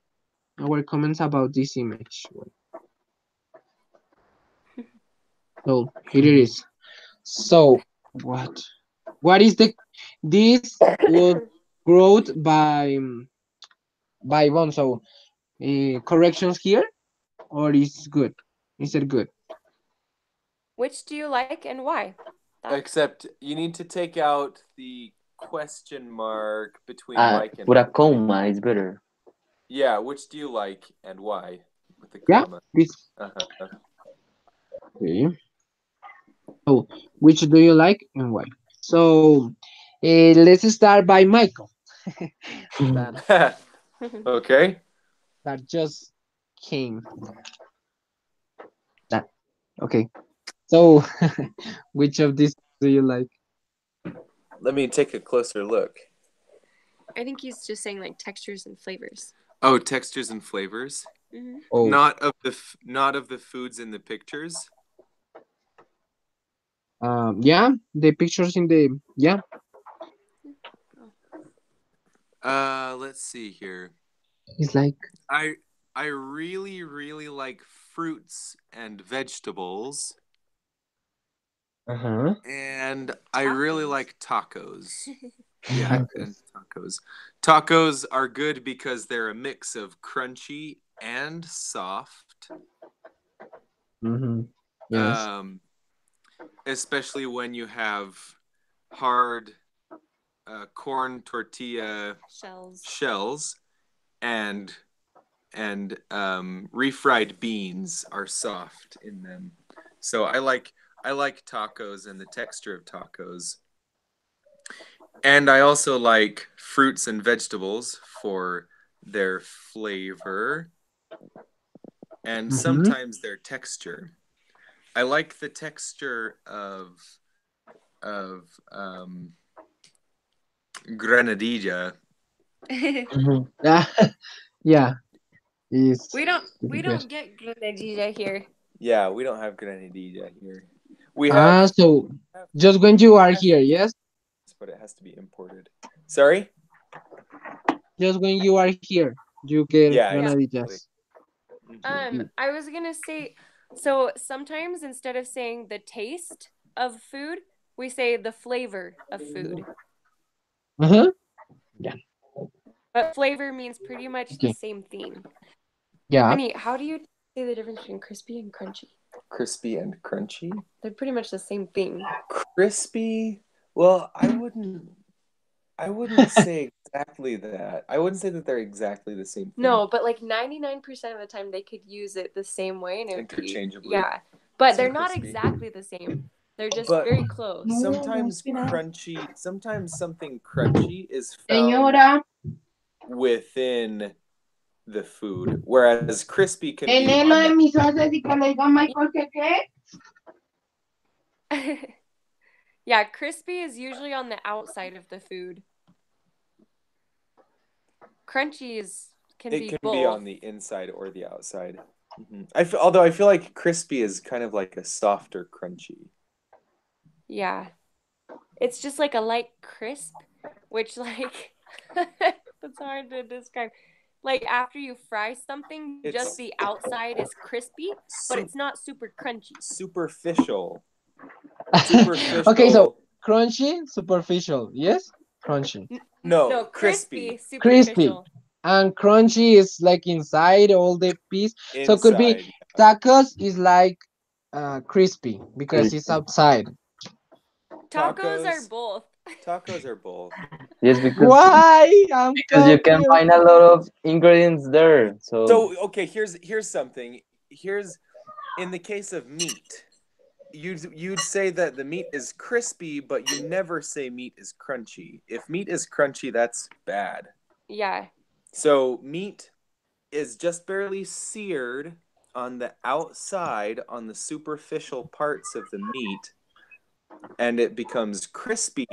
our comments about this image. So here it is. So what is the this was growth by one. So corrections here or is good? Is it good? which do you like and why? That Except you need to take out the question mark between like and Put a comma is better. yeah. Which do you like and why? With the Yeah. comma. This Uh-huh. okay. So which do you like and why? So let's start by Michael. that Okay. that just came. That okay. So which of these do you like? Let me take a closer look. I think he's just saying like textures and flavors. Oh, textures and flavors. Mm-hmm. Oh, Not of the foods in the pictures. yeah, the pictures in the yeah. Let's see here. It's like I I really like fruits and vegetables, uh-huh. and I really like tacos. Yeah, and Tacos. tacos. Tacos are good because they're a mix of crunchy and soft. Mm-hmm. Yes. Um, especially when you have hard corn tortilla Shells. shells and refried beans are soft in them. So I like tacos and the texture of tacos. And I also like fruits and vegetables for their flavor and Mm-hmm. sometimes their texture. I like the texture of granadilla. Mm-hmm. Yeah. Yeah. It's We pretty good. don't get granadilla here. Yeah, we don't have granadilla here. We So have just when you are here, yes? but it has to be imported. Sorry? Just when you are here, you get Yeah, Yeah. exactly. granadillas. Mhm. I was gonna say so sometimes instead of saying the taste of food, we say the flavor of food. Uh-huh. Yeah. But flavor means pretty much the Okay. same thing. Yeah. Honey, how do you say the difference between crispy and crunchy? Crispy and crunchy. They're pretty much the same thing. Crispy. Well, I wouldn't say exactly that. I wouldn't say that they're exactly the same thing. No, but like 99% of the time they could use it the same way and it would be Interchangeably. yeah. But So they're not crispy. exactly the same. They're just But very close. sometimes crunchy, sometimes something crunchy is found Señora, within the food, whereas crispy can be en on lo the de mis haces y que le diga a Michael que qué. Yeah, crispy is usually on the outside of the food. Crunchy can it be can be both. on the inside or the outside. Although I feel like crispy is kind of like a softer crunchy. Yeah. It's just like a light crisp, which like that's hard to describe. Like after you fry something, just It's the outside is crispy, but it's not super crunchy. superficial. Okay, so Superficial. crunchy, superficial. Yes? Crunchy. No, No, crispy crispy, Crispy. superficial. And crunchy is like inside all the piece. So could be inside. tacos is like crispy because it's Crispy. outside. Tacos are Tacos. both. Tacos are both. Yes, because Why? I'm you can confused. find a lot of ingredients there. So So okay, here's something. Here's in the case of meat, you'd say that the meat is crispy, but you never say meat is crunchy. If meat is crunchy, that's bad. Yeah. So meat is just barely seared on the outside on the superficial parts of the meat, and it becomes crispy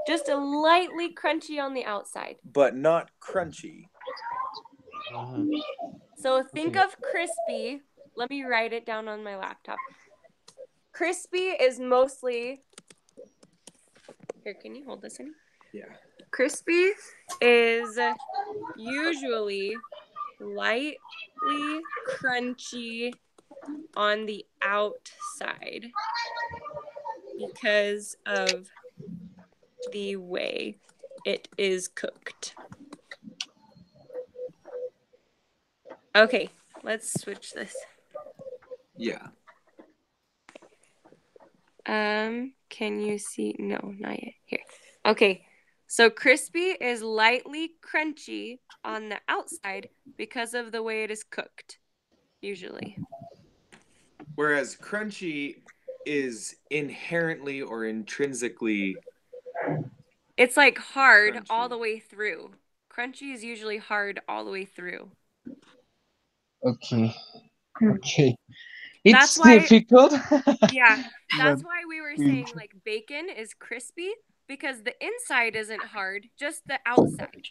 Just a lightly crunchy on the outside. but not crunchy. Uh-huh. So think Okay. of crispy. Let me write it down on my laptop. Crispy is mostly. Here, can you hold this in? Yeah. Crispy is usually lightly crunchy on the outside because of the way it is cooked. Okay, let's switch this. Yeah. Can you see? No, not yet. Here. Okay. So crispy is lightly crunchy on the outside because of the way it is cooked, usually. Whereas crunchy is inherently or intrinsically It's like hard all crunchy. the way through. Crunchy is usually hard all the way through. Okay. Okay. That's It's why, difficult. yeah, but that's why we were we saying like bacon is crispy because the inside isn't hard, just the outside.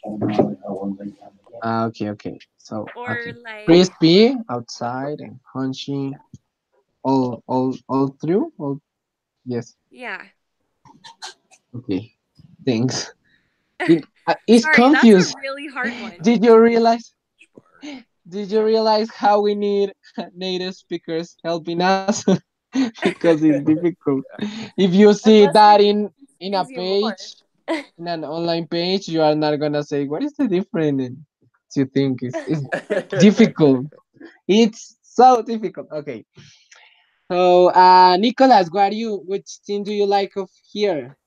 okay, okay. So Or okay. like, Crispy outside and crunchy all through? All yes. yeah. Okay. Thanks. It's Sorry, that's a confused. really hard one. Did you realize Bar. did you realize how we need native speakers helping us? Because it's difficult. If you see Unless we that can in a confuse you more. page, in an online page, you are not gonna say what is the difference. And you think it's difficult. It's so difficult. Okay. So, Nicholas, which team do you like of here?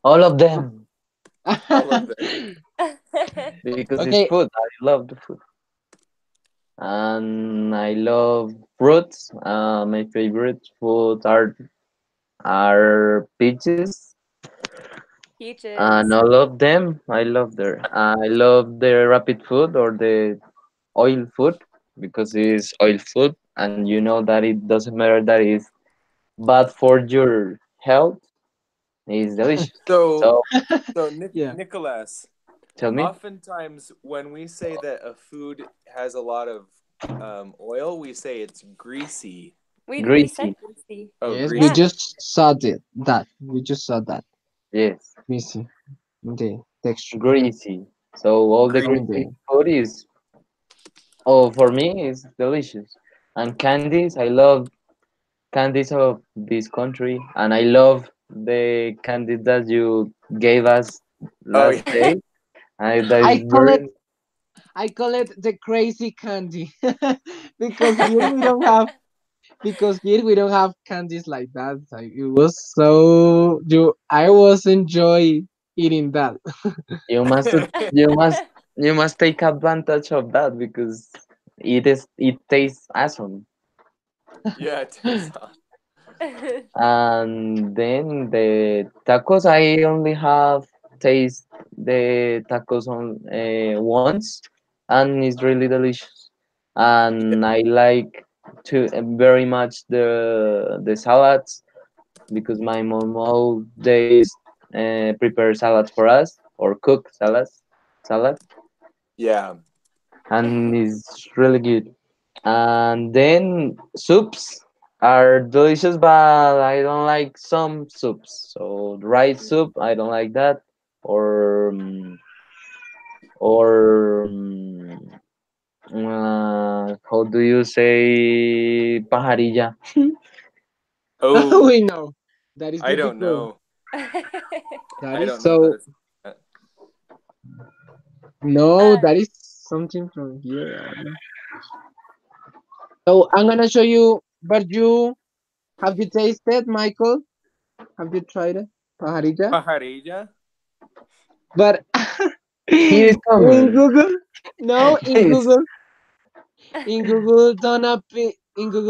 all of them All of them. because it's Okay. food. I love the food, and I love fruits. My favorite food are peaches, and Peaches. all of them I love their. I love the rapid food or the oil food because it's oil food, and you know that it doesn't matter that it's bad for your health. It's delicious. So, So Yeah. Nicholas, tell me. oftentimes when we say that a food has a lot of oil, we say it's greasy. We said Greasy. greasy. Oh, Yes, we Yeah. greasy. just saw that. We just saw that. Yes, Let me see the texture. greasy. So all the Greasy. And greasy food is, oh, for me, is delicious. And candies, I love candies of this country, and I love the candy that you gave us Oh last yeah. day. That is I call it very. I call it the crazy candy because here we don't have candies like that. Like it was so you I was enjoy eating that. You must you must you must take advantage of that because it tastes awesome. Yeah, it tastes awesome. And then the tacos, I only have taste the tacos on once, and it's really delicious. Yeah. And I like to very much the salads because my mom always prepare salads for us or cook salad, Yeah. and it's really good. And then soups are delicious, but I don't like some soups. So rice soup, I don't like that. Or or how do you say pajarilla? Oh, We know that is I don't difficult. know. That I is don't know how so to say that. no, uh, that is something from here. So I'm gonna show you. But you have you tasted, Michael? Have you tried it, pajarilla? Pajarilla? But Here is in common. Google, no, Yes. In Google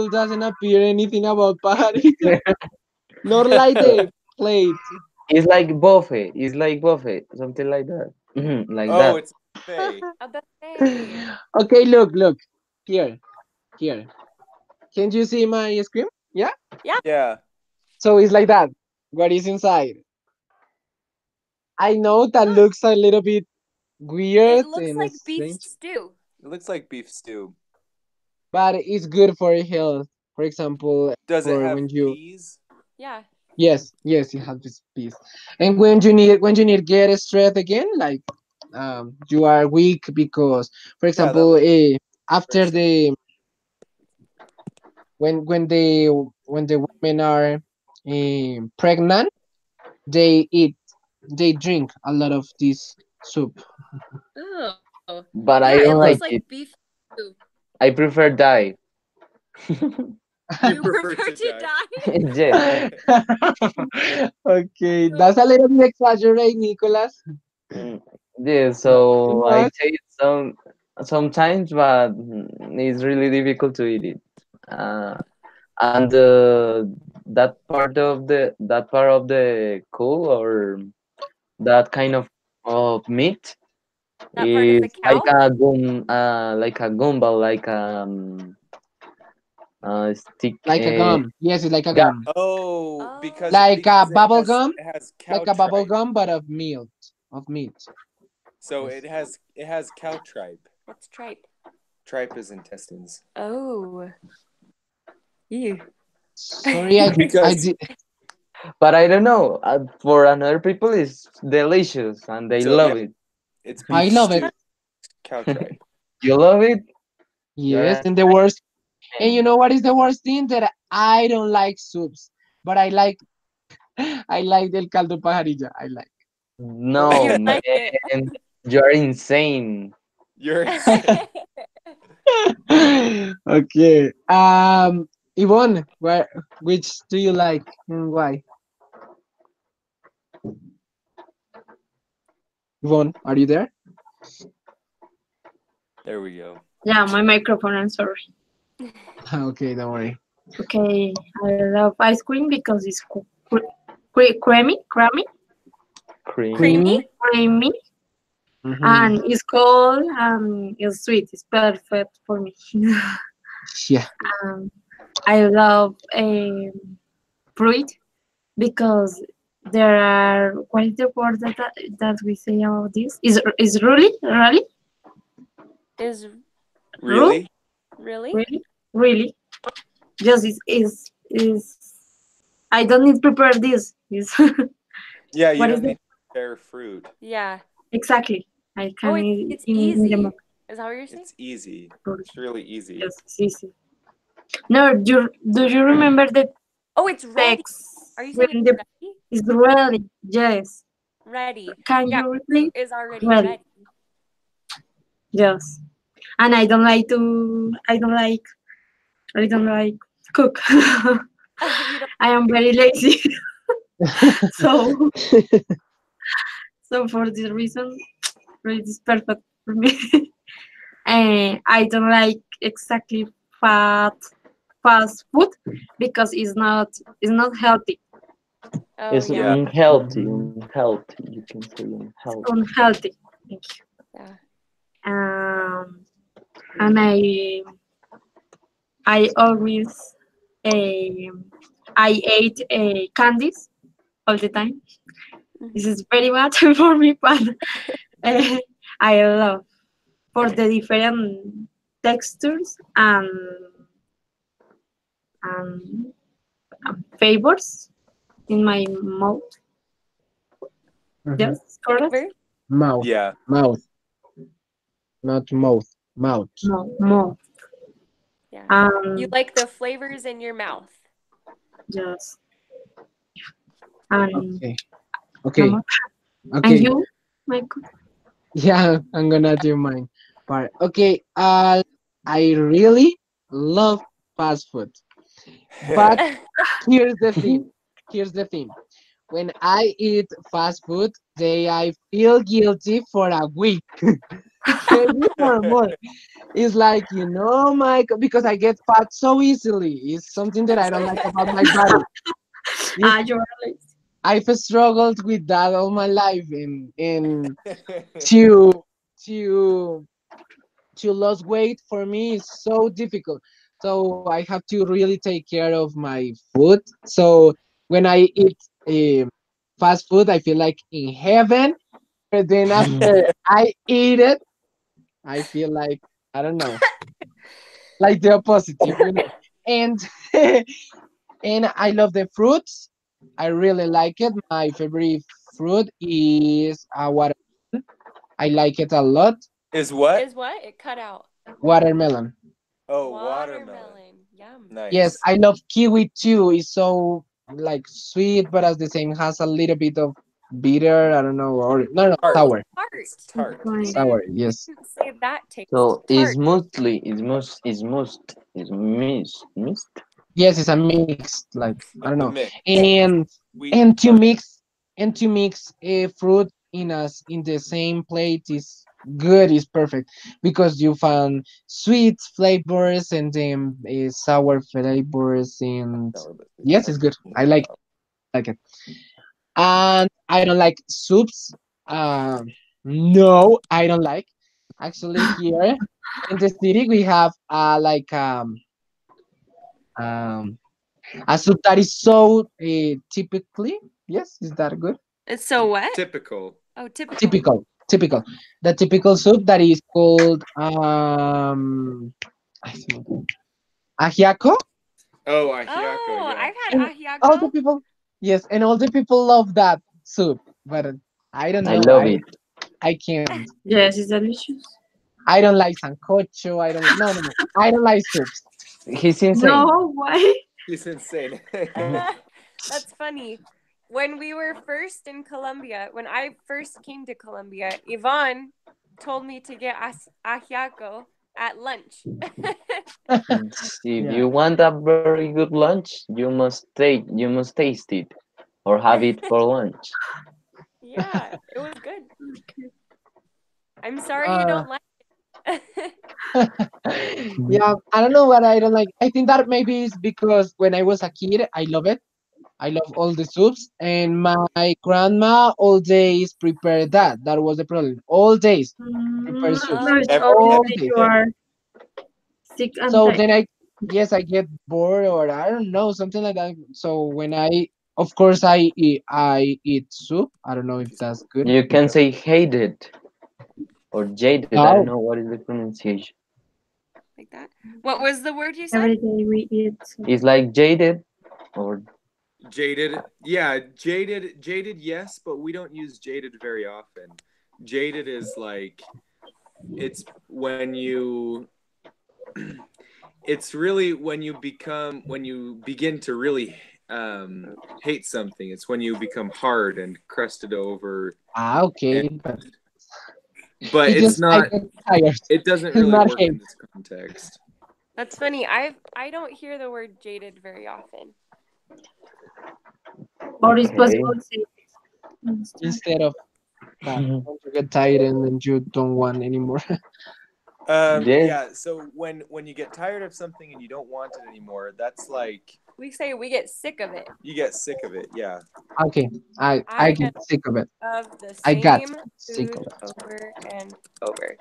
doesn't appear anything about pajarilla. Not like the plate. It's like buffet. It's like buffet, something like that. Like Oh, that. it's buffet. a buffet. Okay, look here, here. Can you see my screen? Yeah. Yeah, Yeah. So it's like that. What is inside? I know that oh, looks a little bit it weird looks and like beef strange, stew. It looks like beef stew. but it's good for your health. For example, Does it for have when you Yeah. peas? yes, it has this piece. And when you need get strength again, like you are weak because, for Yeah, that example, looks after refreshing. the when the women are pregnant, they eat they drink a lot of this soup. Oh, yeah, it But looks I like don't like beef it. stew. I prefer die. You You prefer prefer to to die. die? Yes. Okay, Oh, that's a little bit exaggerated, Nicholas. Mm, yeah, Not too so I much. taste sometimes, but it's really difficult to eat it. And that part of the cool or that kind of meat that part of the is cow? like a gumball, like stick Like a gum. Yes, it's like a gum. gum. Oh, because Oh, Like a because bubble gum, it has cow like a bubble tripe. gum, but of meat, of meat. So Yes. it has cow tripe. what's tripe? Tripe is intestines. Oh, ew. Sorry, I Because did. But I don't know. For another people, it's delicious and they so yeah, love it. it's I beef love it. stew, cow tripe. You love it? You're Yes, a and the worst. And you man. know what is the worst thing? That I don't like soups, but I like I like el caldo pajarilla. I like. You No, like it. man. You're insane. You're insane. Okay. Yvonne, which do you like and why? Yvonne, are you there? There we go. Yeah, my microphone. I'm sorry. Okay, don't worry. Okay, I love ice cream because it's Creamy. Creamy? Creamy. creamy, Hmm. and it's cold and it's sweet. It's perfect for me. Yeah. um, I love fruit because there are what is the word that we say about this? Is really Is ru Really? really? really just is I don't need to prepare this. Is Yeah, you what is don't it need to prepare fruit. Yeah. exactly? I Oh, can eat it's in the easy. moment. Is that what you're saying? It's easy. Fruit. It's really easy. Yes, it's easy. No, do you remember the Oh, it's ready. text Are you saying when it's the ready? It's really, yes. Ready. Can Yeah, you food repeat? is already Really, ready. yes. And I don't like cook. You don't I am very lazy. so, so for this reason, it is perfect for me. And I don't like exactly fat fast food because it's not healthy. Oh It's yeah. Yeah. unhealthy, Mhm. unhealthy. You can say It's unhealthy. unhealthy. Thank Yeah. you. And I always I ate candies all the time. This Mhm. is very bad for me, but uh, I love for the different textures and, flavors in my mouth. Mhm. Yes, correct. Flavor? Mouth, Yeah. mouth, not mouth, mouth. No, more. Yeah. You Um, like the flavors in your mouth. yes, and Okay, no okay, more. And okay. you, Michael? Yeah, I'm gonna do mine part. Okay, I really love fast food, but here's the thing. Here's the thing. When I eat fast food, they I feel guilty for a week, maybe for more. It's like, my because I get fat so easily. It's something that I don't like about my body. It's, Ah, you are late. I've struggled with that all my life, and to to to lose weight for me is so difficult. So I have to really take care of my food. So when I eat fast food, I feel like in heaven. But then after I eat it, I feel like, I don't know, like the opposite. And and I love the fruits. I really like it. My favorite fruit is water. I like it a lot. Is what? Is what? It cut out. Watermelon. Oh, watermelon. Watermelon. Yum. Yes, Nice. I love kiwi too. It's so like sweet, but at the same has a little bit of bitter. I don't know, or no, Tart. Oh, sour. tart. It's It's tart. We fine. Sour. Yes. didn't say that taste. So it's Tart. mostly it's mist. Yes, it's a mix. Like, I don't It's know, a mix. and Sweet and and to tart. mix a fruit in the same plate is good. Is perfect because you found sweet flavors and then sour flavors, and Sour but sweet. yes, it's good. I like it. And I don't like soups. No, I don't like. Actually, here in the city, we have um, a soup that is so typically. Yes, is that good? It's so what? Typical. Oh, typical. Typical. The typical soup that is called I think ajiaco, Oh, ajiaco, Oh, yeah. I've had and all the ajiaco. people. Yes, and all the people love that soup, but I don't I know. love it. I can't. Yes, it's delicious. I don't like sancocho. I don't. No, no, no. I don't like soups. He's insane. No, why? He's insane. That's funny. When we were first in Colombia, when I first came to Colombia, Yvonne told me to get ajiaco at lunch. If Yeah. you want a very good lunch, you must taste it or have it for lunch. Yeah, it was good. I'm sorry you Uh, don't like it. yeah. I don't know what I don't like. I think that maybe is because when I was a kid, I love it. I love all the soups, and my grandma all days prepared that. That was the problem. All days prepare soups, No, it's Oh, every, obvious all that days. you day. are sick and So tired. then yes, I get bored, or I don't know, something like that. So when of course, I eat soup. I don't know if that's good. You can say hated or jaded. I don't know Oh, what is the pronunciation. like that. What was the word you said? Every day we eat. So. It's like jaded or Jaded. Yeah, jaded, yes, but we don't use jaded very often. Jaded is like it's when you it's really when you begin to really hate something. It's when you become hard and crusted over, and Okay, but but it's it's just I not. get tired. It doesn't It's really not work hate. in this context. That's funny. I don't hear the word jaded very often. Or it's Okay. possible to say instead. Instead of that, when you get tired and then you don't want anymore. Yes. Yeah. So when you get tired of something and you don't want it anymore, that's like We say we get sick of it. you get sick of it. Yeah. Okay, I I get am sick of it. of the I got same sick food of it. over and over.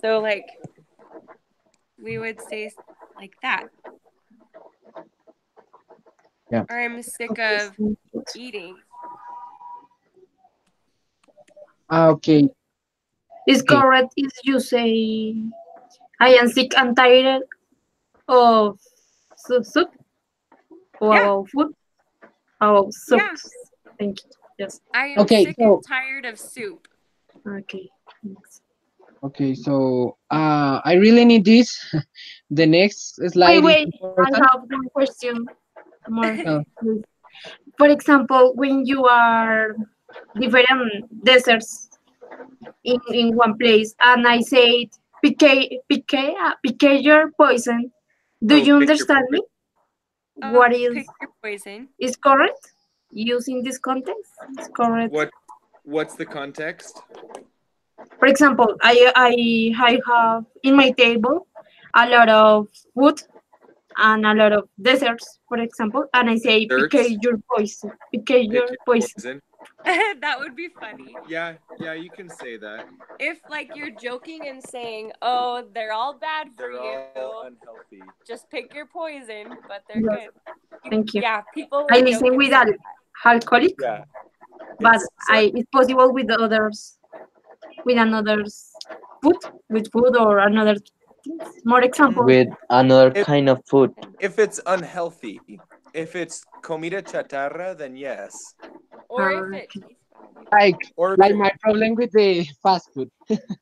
So like we would say like that. Yeah. Or I'm sick Okay, of so eating. Okay, it's okay. correct if you say I am sick and tired of soup or Yeah, about food. About soup. yeah. Thank you. Yes. I am Okay, sick and so tired of soup. Okay. Thanks. I really need this. The next Wait, slide is wait. I important. have one question more. Uh, For example, when you are different deserts in one place, and I said, pick your poison. Do Oh, you pick your understand me? poison. What Pick your poison. is correct? Using this context, it's correct. What's the context? For example, I have in my table a lot of food and a lot of desserts, for example, and I say, pick Desserts. your poison, pick Pick your your poison. poison. That would be funny. Yeah, you can say that. If like you're joking and saying, "Oh, they're all bad for They're you. all unhealthy. Just pick your poison," but they're Yes, good. thank you. Yeah, people I would joke listen and with say an that. alcoholic, Yeah. but So it's possible with the others, with another's food, with food or another things. More examples. With another if kind of food. if it's unhealthy, if it's comida chatarra, then yes. Or if it Okay. tastes bad, you can like say Or if like it my problem with the fast food.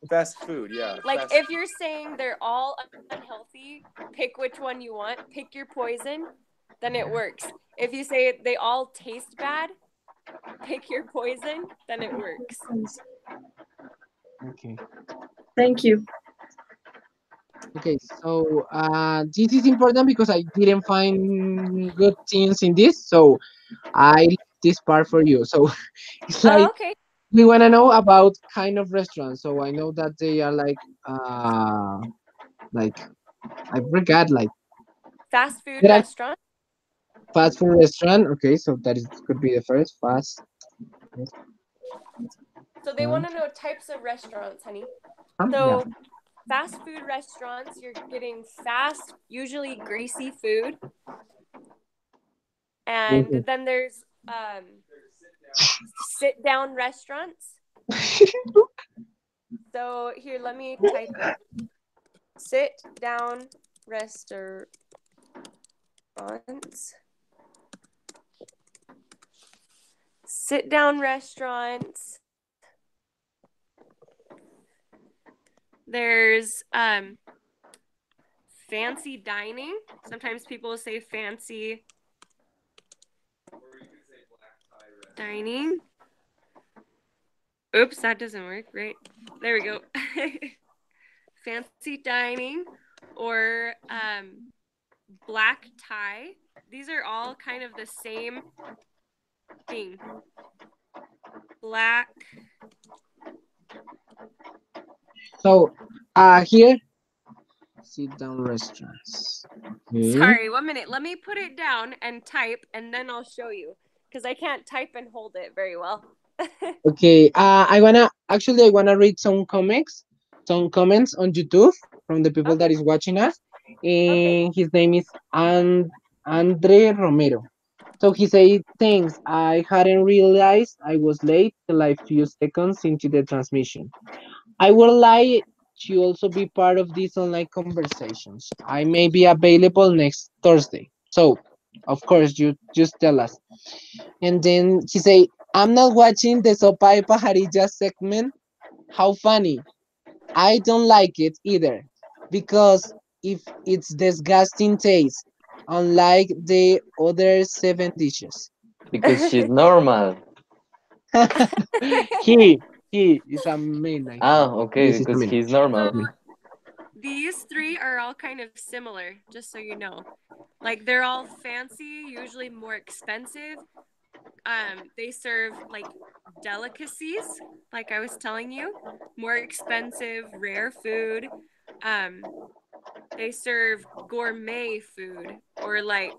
fast food, yeah. like Fast if you're saying they're all unhealthy, pick which one you want, pick your poison, then it works. If you say they all taste bad, pick your poison, then it works. Okay. Thank you. Okay, so this is important because I didn't find good things in this, so I left this part for you. So it's Oh, like okay. we want to know about kind of restaurants. So I know that they are like I forgot like Fast food there are restaurant. fast food restaurant. Okay, so that is could be the first fast So they want restaurant. to know types of restaurants, honey. Yeah. So fast food restaurants, you're getting fast, usually greasy food. And Okay. then there's sit down restaurants. So here, let me type it. Sit down restaurants. Sit down restaurants. There's fancy dining. Sometimes people say fancy dining. Oops, that doesn't work. Right. There we go. Fancy dining or black tie. These are all kind of the same thing. Black. So here sit down restaurants. Okay. Sorry, 1 minute. Let me put it down and type, and then I'll show you because I can't type and hold it very well. Okay. I wanna read some comments on YouTube from the people that Okay. is watching us. Okay. And his name is Andre Romero. So he said, "Thanks. I hadn't realized I was late till a few seconds into the transmission. I would like to also be part of these online conversations. I may be available next Thursday. So, of course, you just tell us." And then he say, "I'm not watching the Sopa de Pajarilla segment. How funny. I don't like it either. Because if it's disgusting taste. unlike the other seven dishes? Because she's normal. he he is a man, I think. Ah, okay, Yes, it's a because man. he's So normal. these three are all kind of similar, just so you know. Like they're all fancy, usually more expensive. They serve like delicacies, like I was telling you, more expensive, rare food. Um, they serve gourmet food or like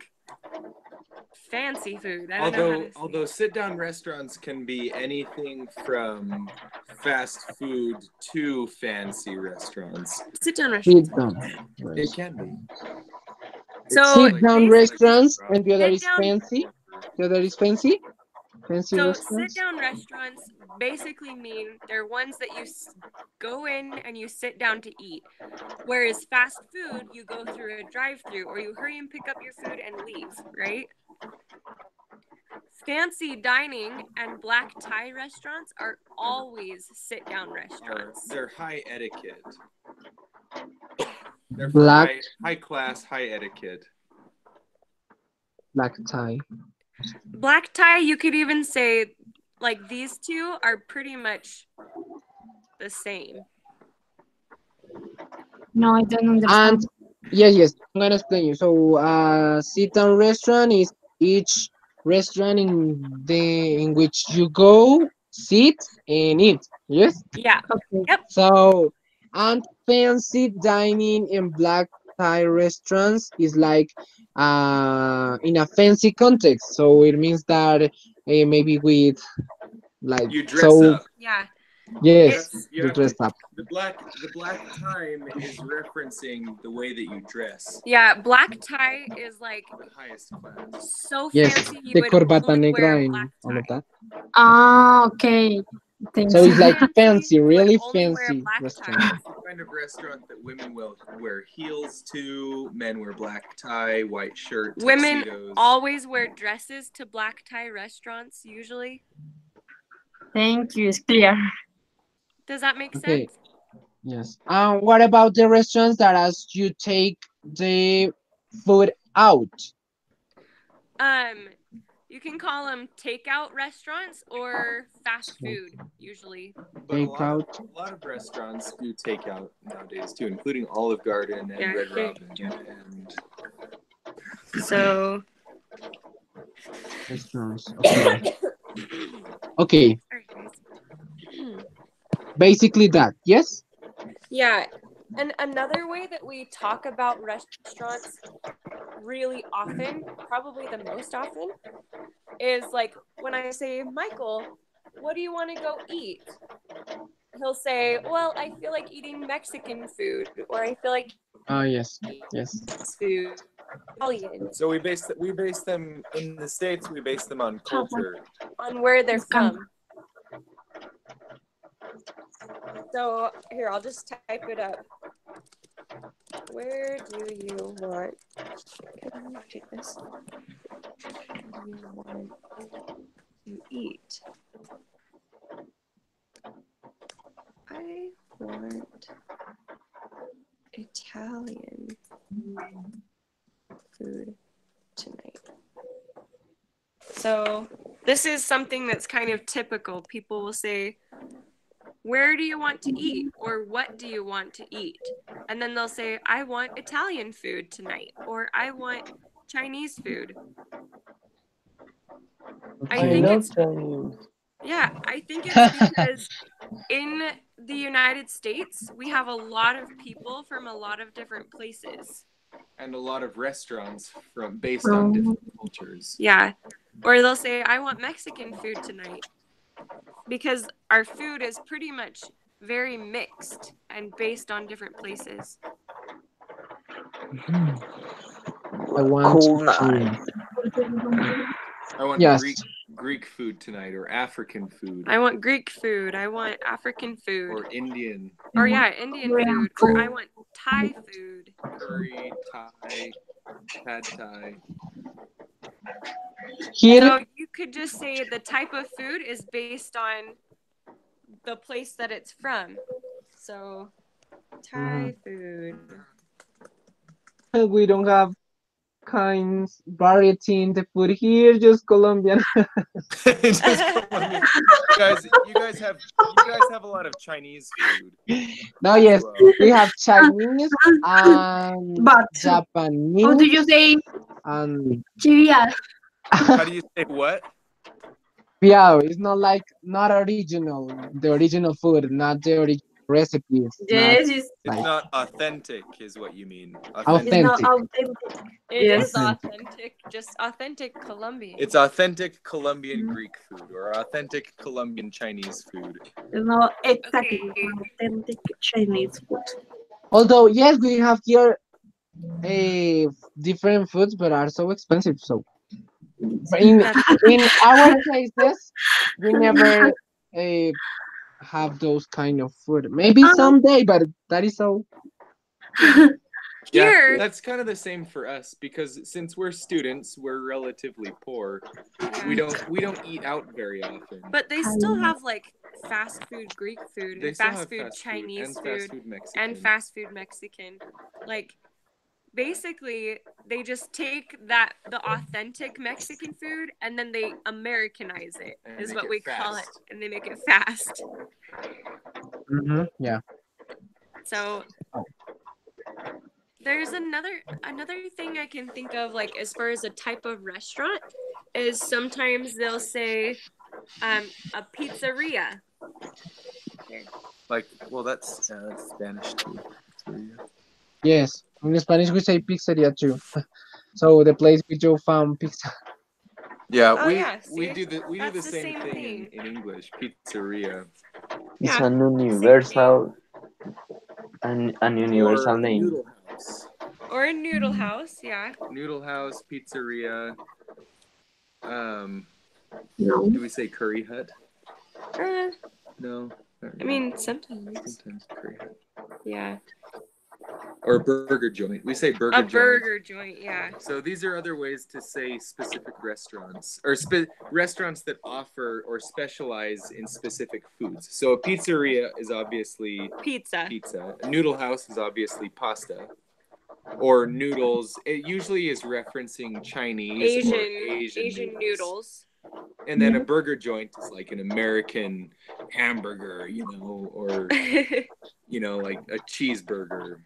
fancy food. I don't know how to say. Although sit down restaurants can be anything from fast food to fancy restaurants. Sit down Sit restaurants. down. It Yes. can be. So Sit Like down basically, restaurants, and the other sit is down. fancy. The other is fancy. Fancy So sit restaurants. down restaurants basically mean they're ones that you go in and you sit down to eat. Whereas fast food, you go through a drive-through or you hurry and pick up your food and leave, right? Fancy dining and black tie restaurants are always sit-down restaurants. they're high etiquette. They're for Black high class, high etiquette. black tie. Black tie, you could even say like these two are pretty much the same. No, I don't And understand. yes, I'm gonna explain you. So, sit down restaurant is each restaurant in which you go, sit and eat. Yes. Yeah. Okay. Yep. So, and fancy dining in black tie restaurants is like in a fancy context. So it means that maybe with like You dress so up. Yeah. yes, It's You you have to dress up. the black time is referencing the way that you dress. yeah, black tie is like The highest class. so Yes, fancy you the would corbata only wear a negra black and all of tie. that. Ah, okay. So Thanks. it's So like fancy fancy, you would really only wear a fancy black tie. restaurant. The kind of restaurant that women will wear heels to, men wear black tie, white shirt, Women tuxedos. always wear dresses to black tie restaurants usually. Thank you. It's clear. Does that make Okay, sense? yes. What about the restaurants that as you take the food out? Um, you can call them takeout restaurants or fast So food usually. But take out. a lot of restaurants do takeout nowadays too, including Olive Garden and Yeah, Red here. Robin and So Restaurants. Okay. Okay. sorry guys. Basically that. Yes. Yeah. And another way that we talk about restaurants really often, probably the most often, is like when I say, Michael, what do you want to go eat? He'll say, well, I feel like eating Mexican food, or I feel like eating Yes. Chinese Yes. food, Italian, so we base them in the States, we base them on culture. on where they're Buscando. from. So here, I'll just type it up. Where do you want? Can you take this? Where do you want to eat? I want Italian food tonight. So this is something that's kind of typical. People will say, where do you want to eat? Or what do you want to eat? And then they'll say, I want Italian food tonight. Or I want Chinese food. I I Okay. think love it's, Chinese. yeah, I think it's because in the United States, we have a lot of people from a lot of different places. And a lot of restaurants from based on different cultures. Yeah. Or they'll say, I want Mexican food tonight. Because our food is pretty much very mixed and based on different places. I want Cool night. to. I want Yes. Greek food tonight, or African food, I want Greek food. I want African food. or Indian Or yeah, Indian Korean food. Or I food. want Thai food. curry, Thai, pad Thai. Here. So you could just say the type of food is based on the place that it's from. So Thai food. We don't have kinds variety in the food here, just Colombian. Just Colombian. You guys have a lot of Chinese food Now, as yes, well. we have Chinese and But how do you Japanese say and chivia? How do you say what? yeah, it's not like not original, the original food, not the original recipes, not Yes, It's like not authentic, is what you mean. it's Authentic. not authentic. authentic. It Yes. is Authentic. authentic, just authentic Colombian. It's authentic Colombian Mm, Greek food or authentic Colombian Chinese food. it's not exactly Okay. authentic Chinese food. Although yes, we have here a different foods, but are so expensive. So in That's in our cases, we never uh, have those kind of food. Maybe Um, someday, but that is all. Yeah, here. that's kind of the same for us because since we're students, we're relatively poor. We Yeah. don't eat out very often. But they still have like fast food Greek food They and still fast have food fast food Chinese and fast food food Mexican. and fast food Mexican. Like basically they just take the authentic Mexican food and then they Americanize it And is make what it we call it fast. and they make it fast. Yeah. So there's another thing I can think of like as far as a type of restaurant is sometimes they'll say a pizzeria. There. Like, well, that's Spanish too. Pizzeria. Yes. In Spanish, we say pizzeria too. So the place we Joe found pizza. Yeah, Oh yeah, we see? do the That's the same same thing thing. in English. Pizzeria It's Yeah. an Same thing. universal an universal or name. Noodle House. Or a noodle house, yeah. Noodle House, Pizzeria. Um, no. do we say Curry Hut? Uh, No, not I really. mean sometimes. Sometimes Curry Hut Yeah. or Burger Joint. We say Burger A Joint. burger joint, yeah. So these are other ways to say specific restaurants or restaurants that offer or specialize in specific foods. So a pizzeria is obviously Pizza. pizza. A noodle house is obviously pasta or noodles. It usually is referencing Chinese or Asian noodles. noodles. And then a burger joint is like an American hamburger, or like a cheeseburger.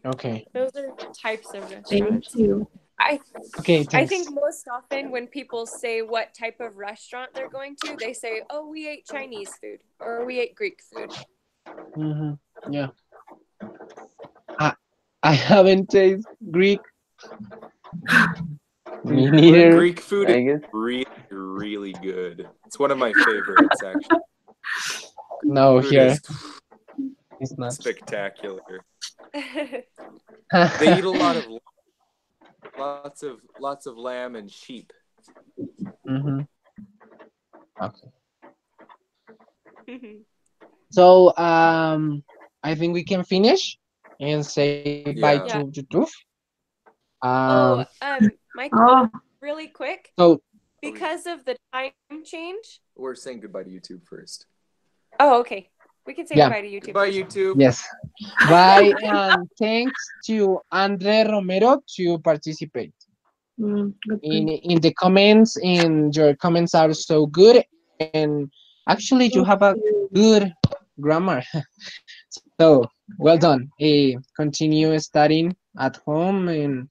Okay. Those are types of Thank restaurants. you. I Okay. I Thanks. think most often when people say what type of restaurant they're going to, they say, "Oh, we ate Chinese food or we ate Greek food." Yeah. I I haven't tasted Greek. Me Food. neither, Greek food is I guess. really, really good. It's one of my favorites, actually. No, Food here is it's not. spectacular. They eat a lot of lots of lamb and sheep. Mm-hmm. Okay. So I think we can finish and say bye to Yeah. Yeah. YouTube. Oh, Michael, Oh, really quick, So because of the time change. We're saying goodbye to YouTube first. Oh, okay. We can say yeah, goodbye to YouTube. Goodbye, first. YouTube. yes. Bye and thanks to Andre Romero to participate. okay. In the comments, and your comments are so good, and actually you have Thank a you. good grammar. So well done. Continue studying at home, and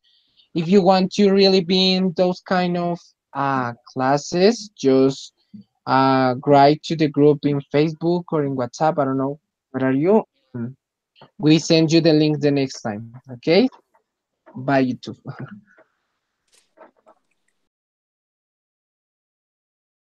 if you want to really be in those kind of classes, just write to the group in Facebook or in WhatsApp. I don't know. Where are you? We send you the link the next time. Okay. Bye, YouTube.